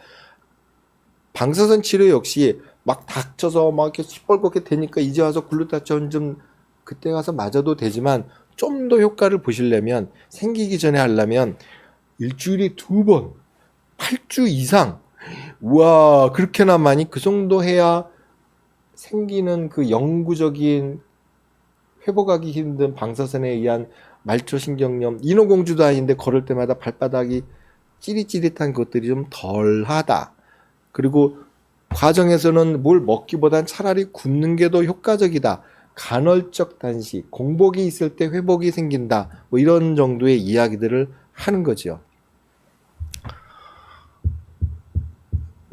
방사선 치료 역시 막 닥쳐서 막 이렇게 시뻘겋게 되니까 이제 와서 글루타치온 좀 그때 가서 맞아도 되지만 좀 더 효과를 보시려면 생기기 전에 하려면 일주일에 2번, 8주 이상, 우와, 그렇게나 많이 그 정도 해야 생기는 그 영구적인 회복하기 힘든 방사선에 의한 말초신경염, 인어공주도 아닌데 걸을 때마다 발바닥이 찌릿찌릿한 것들이 좀 덜하다. 그리고 과정에서는 뭘 먹기보단 차라리 굶는 게 더 효과적이다. 간헐적 단식, 공복이 있을 때 회복이 생긴다. 뭐 이런 정도의 이야기들을 하는 거죠.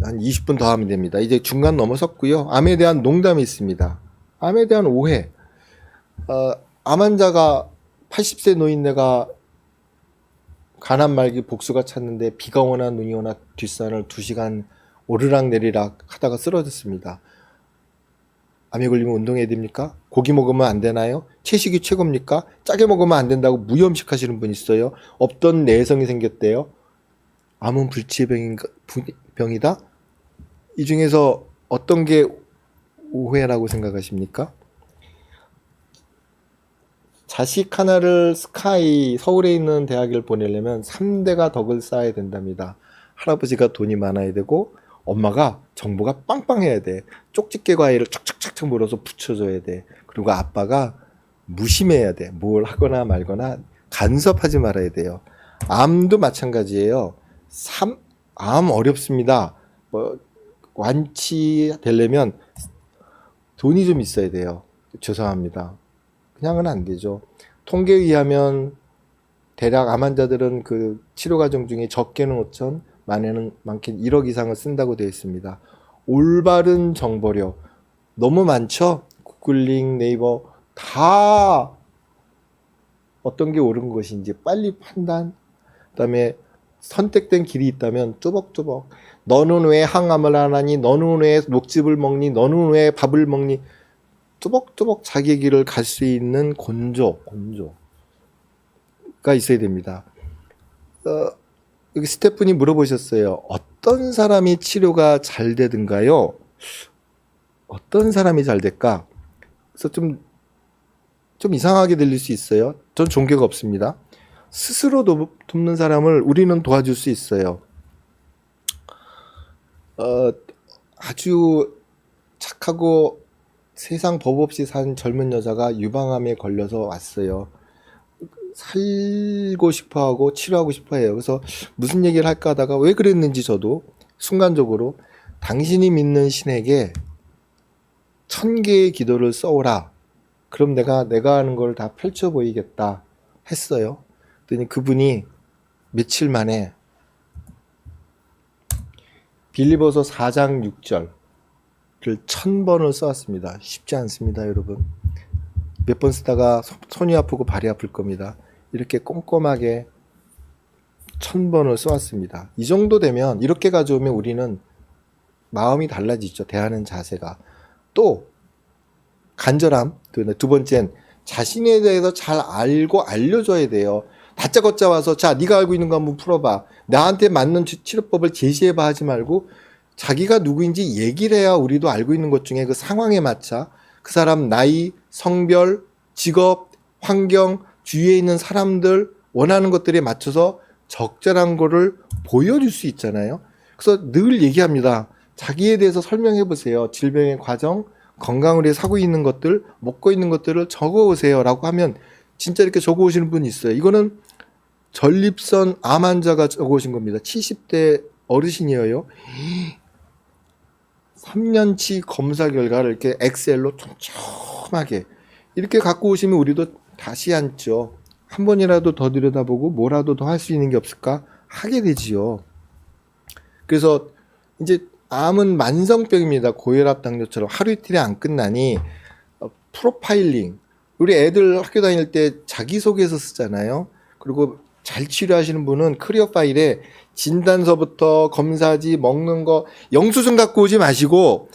한 20분 더 하면 됩니다. 이제 중간 넘어섰고요. 암에 대한 농담이 있습니다. 암에 대한 오해. 암 환자가 80세 노인네가 간암 말기 복수가 찼는데 비가 오나 눈이 오나 뒷산을 2시간 오르락 내리락 하다가 쓰러졌습니다. 암에 걸리면 운동해야 됩니까? 고기 먹으면 안 되나요? 채식이 최고입니까? 짜게 먹으면 안 된다고 무염식 하시는 분 있어요. 없던 내성이 생겼대요. 암은 불치의 병이다? 이 중에서 어떤 게 오해라고 생각하십니까? 자식 하나를 스카이, 서울에 있는 대학을 보내려면 3대가 덕을 쌓아야 된답니다. 할아버지가 돈이 많아야 되고 엄마가 정보가 빵빵해야 돼. 쪽집게 과일을 착착착착 물어서 붙여줘야 돼. 그리고 아빠가 무심해야 돼. 뭘 하거나 말거나 간섭하지 말아야 돼요. 암도 마찬가지예요. 암 어렵습니다. 완치되려면 돈이 좀 있어야 돼요. 죄송합니다. 그냥은 안 되죠. 통계에 의하면 대략 암 환자들은 그 치료 과정 중에 적게는 5천, 많게는 1억 이상을 쓴다고 되어 있습니다. 올바른 정보력 너무 많죠? 구글링, 네이버 다 어떤 게 옳은 것인지 빨리 판단. 그다음에 선택된 길이 있다면 뚜벅뚜벅. 너는 왜 항암을 안 하니? 너는 왜 녹즙을 먹니? 너는 왜 밥을 먹니? 뚜벅뚜벅 자기의 길을 갈 수 있는 건조가 있어야 됩니다. 여기 스태프분이 물어보셨어요. 어떤 사람이 치료가 잘 되든가요? 어떤 사람이 잘 될까? 그래서 좀 이상하게 들릴 수 있어요. 전 종교가 없습니다. 스스로 돕는 사람을 우리는 도와줄 수 있어요. 아주 착하고 세상 법 없이 산 젊은 여자가 유방암에 걸려서 왔어요. 살고 싶어 하고 치료하고 싶어 해요. 그래서 무슨 얘기를 할까 하다가 왜 그랬는지 저도 순간적으로 당신이 믿는 신에게 1000개의 기도를 써오라. 그럼 내가 하는 걸 다 펼쳐 보이겠다 했어요. 그랬더니 그분이 며칠 만에 빌리버서 4장 6절을 1000번을 써왔습니다. 쉽지 않습니다, 여러분. 몇 번 쓰다가 손이 아프고 발이 아플 겁니다. 이렇게 꼼꼼하게 1000번을 써왔습니다. 이 정도 되면, 이렇게 가져오면 우리는 마음이 달라지죠. 대하는 자세가. 또 간절함. 두 번째는 자신에 대해서 잘 알고 알려줘야 돼요. 다짜고짜 와서 자 네가 알고 있는 거 한번 풀어봐. 나한테 맞는 치료법을 제시해봐 하지 말고 자기가 누구인지 얘기를 해야 우리도 알고 있는 것 중에 그 상황에 맞춰 그 사람 나이, 성별, 직업, 환경, 주위에 있는 사람들 원하는 것들에 맞춰서 적절한 거를 보여줄 수 있잖아요. 그래서 늘 얘기합니다. 자기에 대해서 설명해 보세요. 질병의 과정, 건강을 위해 사고 있는 것들, 먹고 있는 것들을 적어 오세요 라고 하면 진짜 이렇게 적어 오시는 분이 있어요. 이거는 전립선 암 환자가 적어 오신 겁니다. 70대 어르신이에요. 3년치 검사 결과를 이렇게 엑셀로 촘촘하게 이렇게 갖고 오시면 우리도 다시 앉죠. 한 번이라도 더 들여다보고 뭐라도 더 할 수 있는 게 없을까? 하게 되지요. 그래서 이제 암은 만성병입니다. 고혈압, 당뇨처럼 하루 이틀에 안 끝나니 프로파일링. 우리 애들 학교 다닐 때 자기소개서 쓰잖아요. 그리고 잘 치료하시는 분은 클리어 파일에 진단서부터 검사지, 먹는 거 영수증 갖고 오지 마시고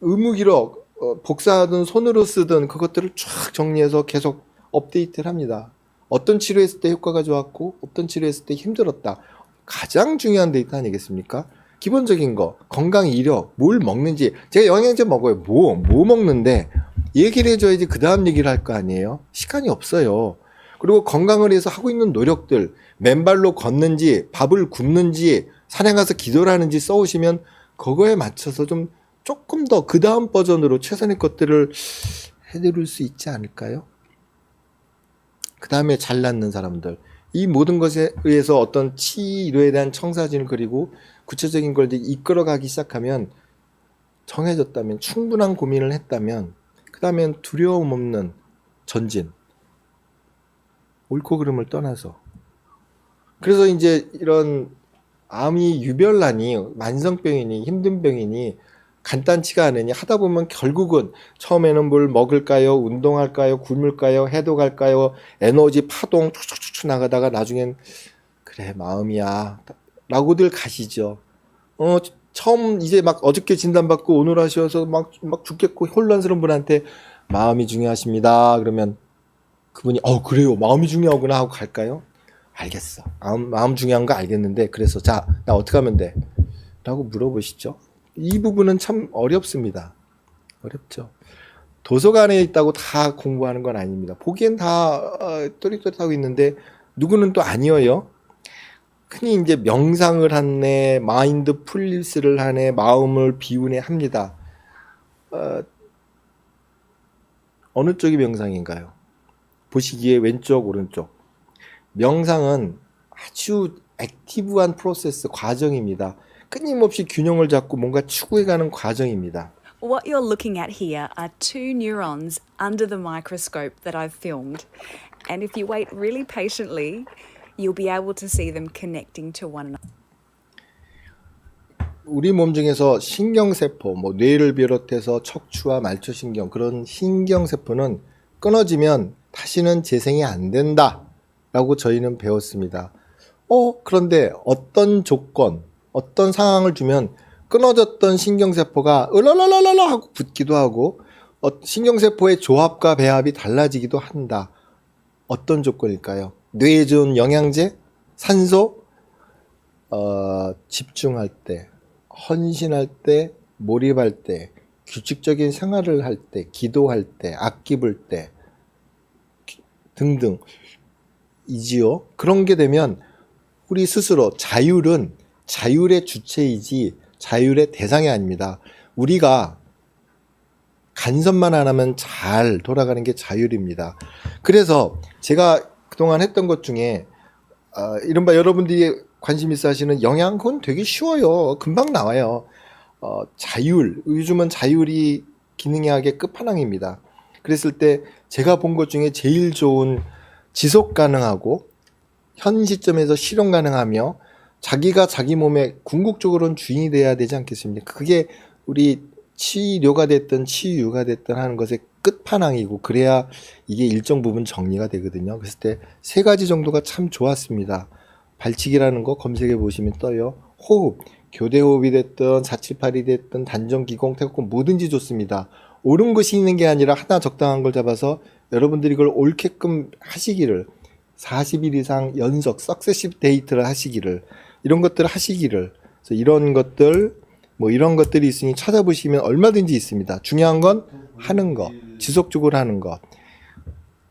의무기록 복사하든 손으로 쓰든 그것들을 쫙 정리해서 계속 업데이트를 합니다. 어떤 치료했을 때 효과가 좋았고 어떤 치료했을 때 힘들었다. 가장 중요한 데이터 아니겠습니까? 기본적인 거, 건강 이력, 뭘 먹는지. 제가 영양제 먹어요. 뭐 먹는데 얘기를 해줘야지 그 다음 얘기를 할 거 아니에요. 시간이 없어요. 그리고 건강을 위해서 하고 있는 노력들, 맨발로 걷는지 밥을 굶는지 산에 가서 기도를 하는지 써오시면 그거에 맞춰서 좀 조금 더 그 다음 버전으로 최선의 것들을 해드릴 수 있지 않을까요? 그 다음에 잘 낫는 사람들. 이 모든 것에 의해서 어떤 치료에 대한 청사진을 그리고 구체적인 걸 이제 이끌어가기 시작하면 정해졌다면, 충분한 고민을 했다면, 그 다음엔 두려움 없는 전진. 옳고 그름을 떠나서. 그래서 이제 이런 암이 유별나니, 만성병이니, 힘든 병이니, 간단치가 않으니 하다 보면 결국은 처음에는 뭘 먹을까요? 운동할까요? 굶을까요? 해독할까요? 에너지 파동 툭툭툭 나가다가 나중엔 그래 마음이야 라고들 가시죠. 처음 이제 막 어저께 진단받고 오늘 하셔서 막 죽겠고 혼란스러운 분한테 마음이 중요하십니다. 그러면 그분이 그래요 마음이 중요하구나 하고 갈까요? 알겠어. 마음 중요한 거 알겠는데 그래서 자 나 어떻게 하면 돼? 라고 물어보시죠. 이 부분은 참 어렵습니다. 어렵죠. 도서관에 있다고 다 공부하는 건 아닙니다. 보기엔 다 또릿또릿하고 있는데 누구는 또 아니어요. 흔히 이제 명상을 하네, 마인드풀리스를 하네, 마음을 비우네 합니다. 어느 쪽이 명상인가요? 보시기에 왼쪽, 오른쪽. 명상은 아주 액티브한 프로세스, 과정입니다. 끊임없이 균형을 잡고 뭔가 추구해가는 과정입니다. What you're looking at here are two neurons under the microscope that I've filmed. And if you wait really patiently, you'll be able to see them connecting to one another. 우리 몸 중에서 신경세포, 뇌를 비롯해서 척추와 말초신경, 그런 신경세포는 끊어지면 다시는 재생이 안 된다 라고 저희는 배웠습니다. 그런데 어떤 조건, 어떤 상황을 주면 끊어졌던 신경세포가 으라라라라 하고 붙기도 하고 신경세포의 조합과 배합이 달라지기도 한다. 어떤 조건일까요? 뇌에 좋은 영양제, 산소, 집중할 때, 헌신할 때, 몰입할 때, 규칙적인 생활을 할 때, 기도할 때, 악기 불 때 등등 이지요. 그런 게 되면 우리 스스로 자율은 자율의 주체이지 자율의 대상이 아닙니다. 우리가 간섭만 안 하면 잘 돌아가는 게 자율입니다. 그래서 제가 그동안 했던 것 중에 이른바 여러분들이 관심 있어 하시는 영양, 그건 되게 쉬워요. 금방 나와요. 자율, 요즘은 자율이 기능의학의 끝판왕입니다. 그랬을 때 제가 본 것 중에 제일 좋은 지속 가능하고 현 시점에서 실현 가능하며 자기가 자기 몸의 궁극적으로는 주인이 돼야 되지 않겠습니까? 그게 우리 치료가 됐든 치유가 됐든 하는 것의 끝판왕이고 그래야 이게 일정 부분 정리가 되거든요. 그랬을 때 세 가지 정도가 참 좋았습니다. 발치기라는 거 검색해 보시면 떠요. 호흡, 교대 호흡이 됐든 478이 됐든 단전 기공 태극권 뭐든지 좋습니다. 옳은 것이 있는 게 아니라 하나 적당한 걸 잡아서 여러분들이 이걸 옳게끔 하시기를 40일 이상 연속 석세시브 데이트를 하시기를 이런 것들을 하시기를 그래서 이런 것들 이런 것들이 있으니 찾아보시면 얼마든지 있습니다. 중요한 건 하는 거, 지속적으로 하는 거.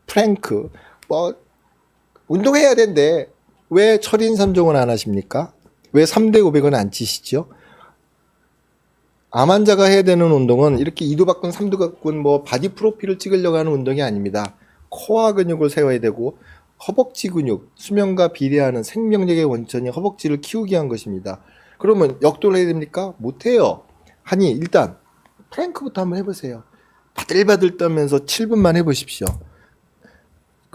프랭크 운동해야 된대. 왜 철인 3종은 안 하십니까? 왜 3대 500은 안 치시죠? 암 환자가 해야 되는 운동은 이렇게 2두 박근 3두 박근 바디 프로필을 찍으려고 하는 운동이 아닙니다. 코어 근육을 세워야 되고 허벅지 근육, 수면과 비례하는 생명력의 원천이 허벅지를 키우기 위한 것입니다. 그러면 역도를 해야 됩니까? 못해요. 하니 일단 프랭크부터 한번 해보세요. 바들바들 떨면서 7분만 해보십시오.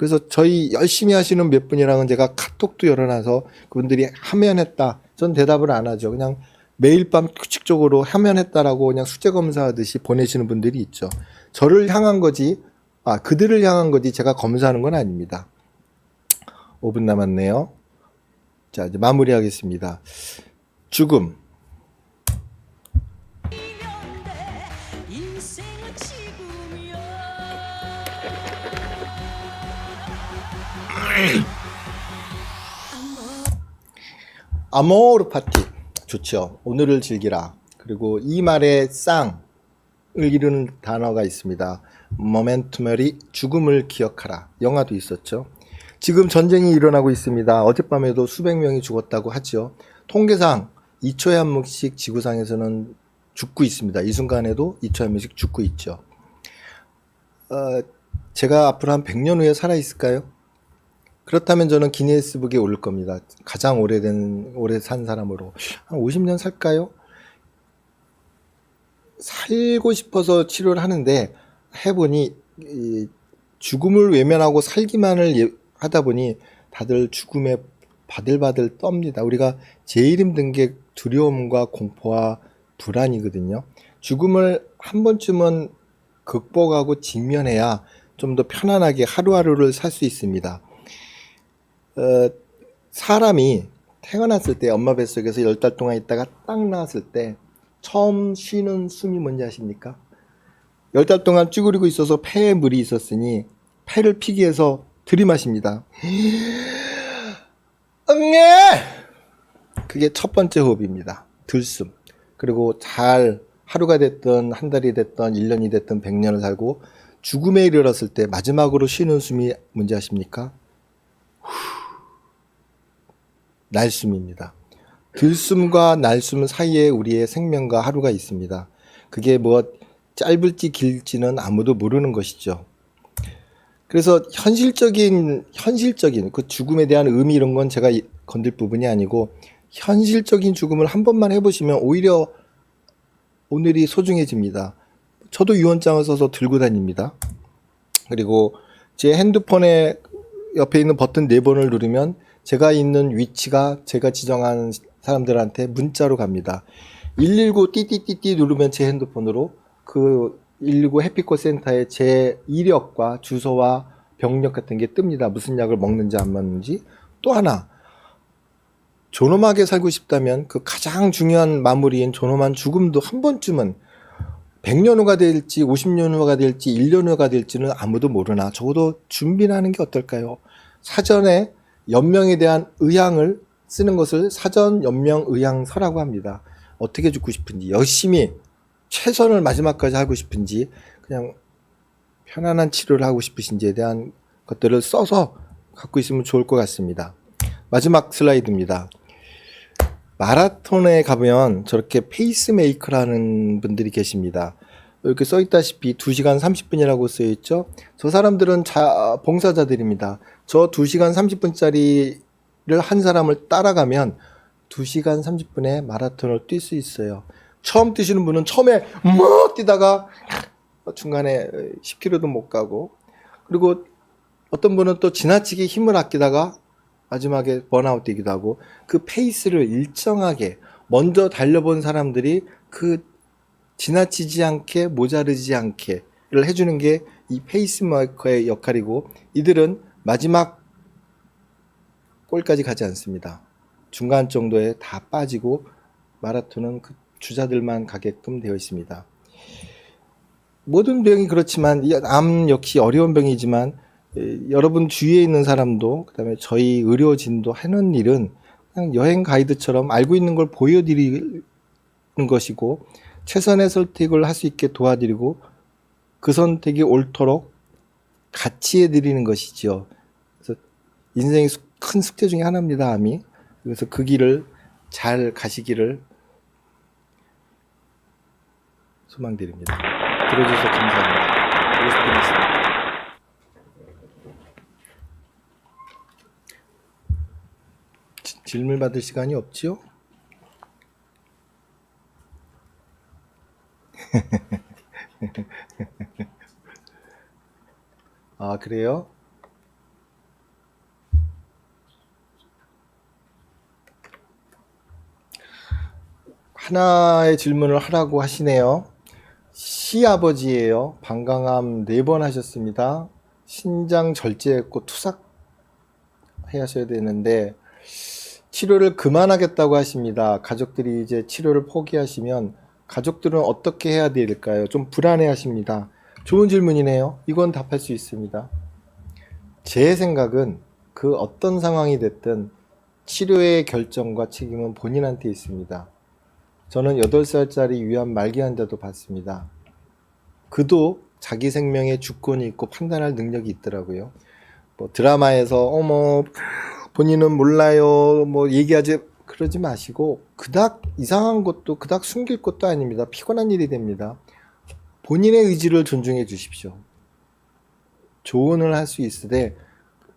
그래서 저희 열심히 하시는 몇 분이랑은 제가 카톡도 열어놔서 그분들이 하면했다. 전 대답을 안 하죠. 그냥 매일 밤 규칙적으로 하면했다라고 그냥 수제 검사하듯이 보내시는 분들이 있죠. 저를 향한 거지, 그들을 향한 거지 제가 검사하는 건 아닙니다. 5분 남았네요. 자, 이제 마무리하겠습니다. 죽음. 아모르 파티 좋죠. 오늘을 즐기라. 그리고 이 말에 쌍을 이루는 단어가 있습니다. 모멘투머리 죽음을 기억하라. 영화도 있었죠. 지금 전쟁이 일어나고 있습니다. 어젯밤에도 수백 명이 죽었다고 하죠. 통계상 2초에 한 명씩 지구상에서는 죽고 있습니다. 이 순간에도 2초에 한 명씩 죽고 있죠. 제가 앞으로 한 100년 후에 살아있을까요? 그렇다면 저는 기네스북에 오를 겁니다. 가장 오래 산 사람으로. 한 50년 살까요? 살고 싶어서 치료를 하는데 해보니 죽음을 외면하고 살기만을 하다 보니 다들 죽음에 바들바들 떱니다. 우리가 제일 힘든 게 두려움과 공포와 불안이거든요. 죽음을 한 번쯤은 극복하고 직면해야 좀 더 편안하게 하루하루를 살 수 있습니다. 사람이 태어났을 때 엄마 뱃속에서 10달 동안 있다가 딱 나왔을 때 처음 쉬는 숨이 뭔지 아십니까? 10달 동안 쭈그리고 있어서 폐에 물이 있었으니 폐를 피기 위해서 들이마십니다. 응애! 그게 첫 번째 호흡입니다. 들숨. 그리고 잘 하루가 됐든 한 달이 됐든 1년이 됐든 100년을 살고 죽음에 이르렀을 때 마지막으로 쉬는 숨이 뭔지 아십니까? 날숨입니다. 들숨과 날숨 사이에 우리의 생명과 하루가 있습니다. 그게 뭐 짧을지 길지는 아무도 모르는 것이죠. 그래서 현실적인 그 죽음에 대한 의미 이런 건 제가 건들 부분이 아니고 현실적인 죽음을 한 번만 해보시면 오히려 오늘이 소중해집니다. 저도 유언장을 써서 들고 다닙니다. 그리고 제 핸드폰에 옆에 있는 버튼 4번을 누르면 제가 있는 위치가 제가 지정한 사람들한테 문자로 갑니다. 119 띠띠띠띠 누르면 제 핸드폰으로 그 119 해피콜 센터에 제 이력과 주소와 병력 같은 게 뜹니다. 무슨 약을 먹는지 안 먹는지. 또 하나, 존엄하게 살고 싶다면 그 가장 중요한 마무리인 존엄한 죽음도 한 번쯤은 100년 후가 될지 50년 후가 될지 1년 후가 될지는 아무도 모르나 적어도 준비를 하는 게 어떨까요? 사전에 연명에 대한 의향을 쓰는 것을 사전 연명 의향서라고 합니다. 어떻게 죽고 싶은지, 열심히 최선을 마지막까지 하고 싶은지, 그냥 편안한 치료를 하고 싶으신지에 대한 것들을 써서 갖고 있으면 좋을 것 같습니다. 마지막 슬라이드입니다. 마라톤에 가면 저렇게 페이스메이커라는 분들이 계십니다. 이렇게 써있다시피 2시간 30분이라고 써있죠. 저 사람들은 봉사자들입니다. 저 2시간 30분짜리를 한 사람을 따라가면 2시간 30분에 마라톤을 뛸 수 있어요. 처음 뛰시는 분은 처음에 막 뛰다가 중간에 10km도 못 가고, 그리고 어떤 분은 또 지나치게 힘을 아끼다가 마지막에 번아웃 되기도 하고, 그 페이스를 일정하게 먼저 달려본 사람들이 그 지나치지 않게 모자르지 않게를 해주는 게 이 페이스메이커의 역할이고, 이들은 마지막 골까지 가지 않습니다. 중간 정도에 다 빠지고 마라톤은 그 주자들만 가게끔 되어 있습니다. 모든 병이 그렇지만 이 암 역시 어려운 병이지만 여러분 주위에 있는 사람도 그다음에 저희 의료진도 하는 일은 그냥 여행 가이드처럼 알고 있는 걸 보여드리는 것이고, 최선의 선택을 할 수 있게 도와드리고 그 선택이 옳도록 같이 해드리는 것이죠. 그래서 인생의 큰 숙제 중에 하나입니다, 암이. 그래서 그 길을 잘 가시기를 소망드립니다. 들어주셔서 감사합니다. 로스피니스입니다. 질문 받을 시간이 없지요? 아, 그래요? 하나의 질문을 하라고 하시네요. 시아버지예요. 방광암 4번 하셨습니다. 신장 절제했고 투삭 하셔야 되는데 치료를 그만하겠다고 하십니다. 가족들이 이제 치료를 포기하시면 가족들은 어떻게 해야 될까요? 좀 불안해 하십니다. 좋은 질문이네요. 이건 답할 수 있습니다. 제 생각은 그 어떤 상황이 됐든 치료의 결정과 책임은 본인한테 있습니다. 저는 8살짜리 위암 말기 환자도 봤습니다. 그도 자기 생명에 주권이 있고 판단할 능력이 있더라고요. 뭐 드라마에서 어머 본인은 몰라요 뭐 얘기하지 그러지 마시고 그닥 이상한 것도 그닥 숨길 것도 아닙니다. 피곤한 일이 됩니다. 본인의 의지를 존중해 주십시오. 조언을 할 수 있으되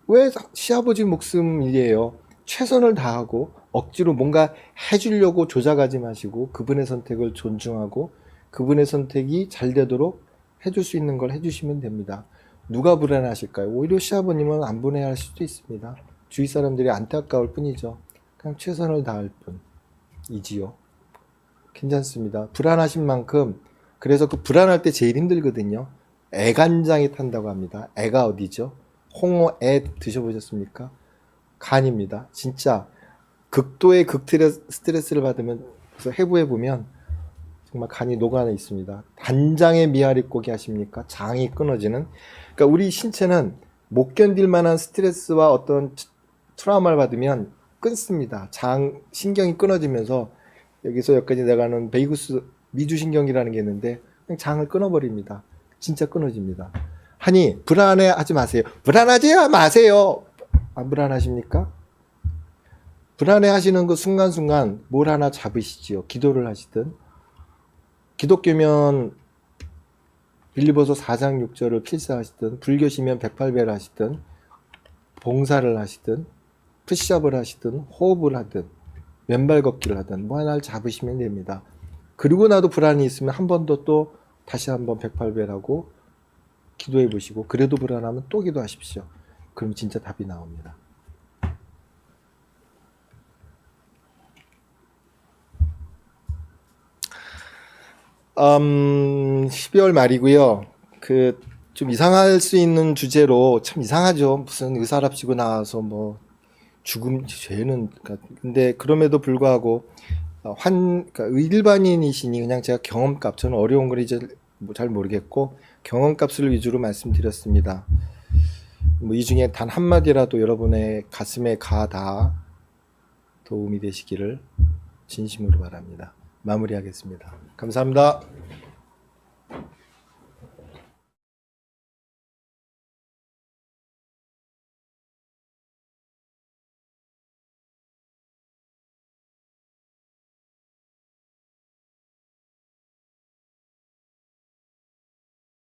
왜 시아버지 목숨이에요. 최선을 다하고 억지로 뭔가 해주려고 조작하지 마시고 그분의 선택을 존중하고 그분의 선택이 잘 되도록 해줄 수 있는 걸 해주시면 됩니다. 누가 불안하실까요? 오히려 시아버님은 안 불안할 수도 있습니다. 주위 사람들이 안타까울 뿐이죠. 그냥 최선을 다할 뿐이지요. 괜찮습니다. 불안하신 만큼 그래서 그 불안할 때 제일 힘들거든요. 애간장이 탄다고 합니다. 애가 어디죠? 홍어 애 드셔보셨습니까? 간입니다. 진짜 극도의 스트레스를 받으면 그래서 해부해보면 정말 간이 녹아나 있습니다. 단장의 미아리고기 하십니까? 장이 끊어지는. 그러니까 우리 신체는 못 견딜 만한 스트레스와 어떤 트라우마를 받으면 끊습니다. 신경이 끊어지면서 여기서 여기까지 나가는 베이구스 미주신경이라는 게 있는데 그냥 장을 끊어버립니다. 진짜 끊어집니다. 하니 불안해 하지 마세요. 불안하지 마세요. 안 불안하십니까? 불안해 하시는 그 순간순간 뭘 하나 잡으시지요. 기도를 하시든 기독교면 빌리보서 4장 6절을 필사하시든 불교시면 108배를 하시든 봉사를 하시든 푸시업을 하시든 호흡을 하든 맨발 걷기를 하든 뭐 하나를 잡으시면 됩니다. 그리고 나도 불안이 있으면 한 번 더 또 다시 한번 108배를 하고 기도해 보시고 그래도 불안하면 또 기도하십시오. 그럼 진짜 답이 나옵니다. 음, 12월 말이고요. 그 좀 이상할 수 있는 주제로 참 이상하죠. 무슨 의사랍시고 나와서 뭐 죽음 죄는 근데 그럼에도 불구하고 그러니까 일반인이시니 그냥 제가 경험값 저는 어려운 걸 이제 잘 모르겠고 경험값을 위주로 말씀드렸습니다. 뭐 이 중에 단 한마디라도 여러분의 가슴에 가다 도움이 되시기를 진심으로 바랍니다. 마무리하겠습니다. 감사합니다.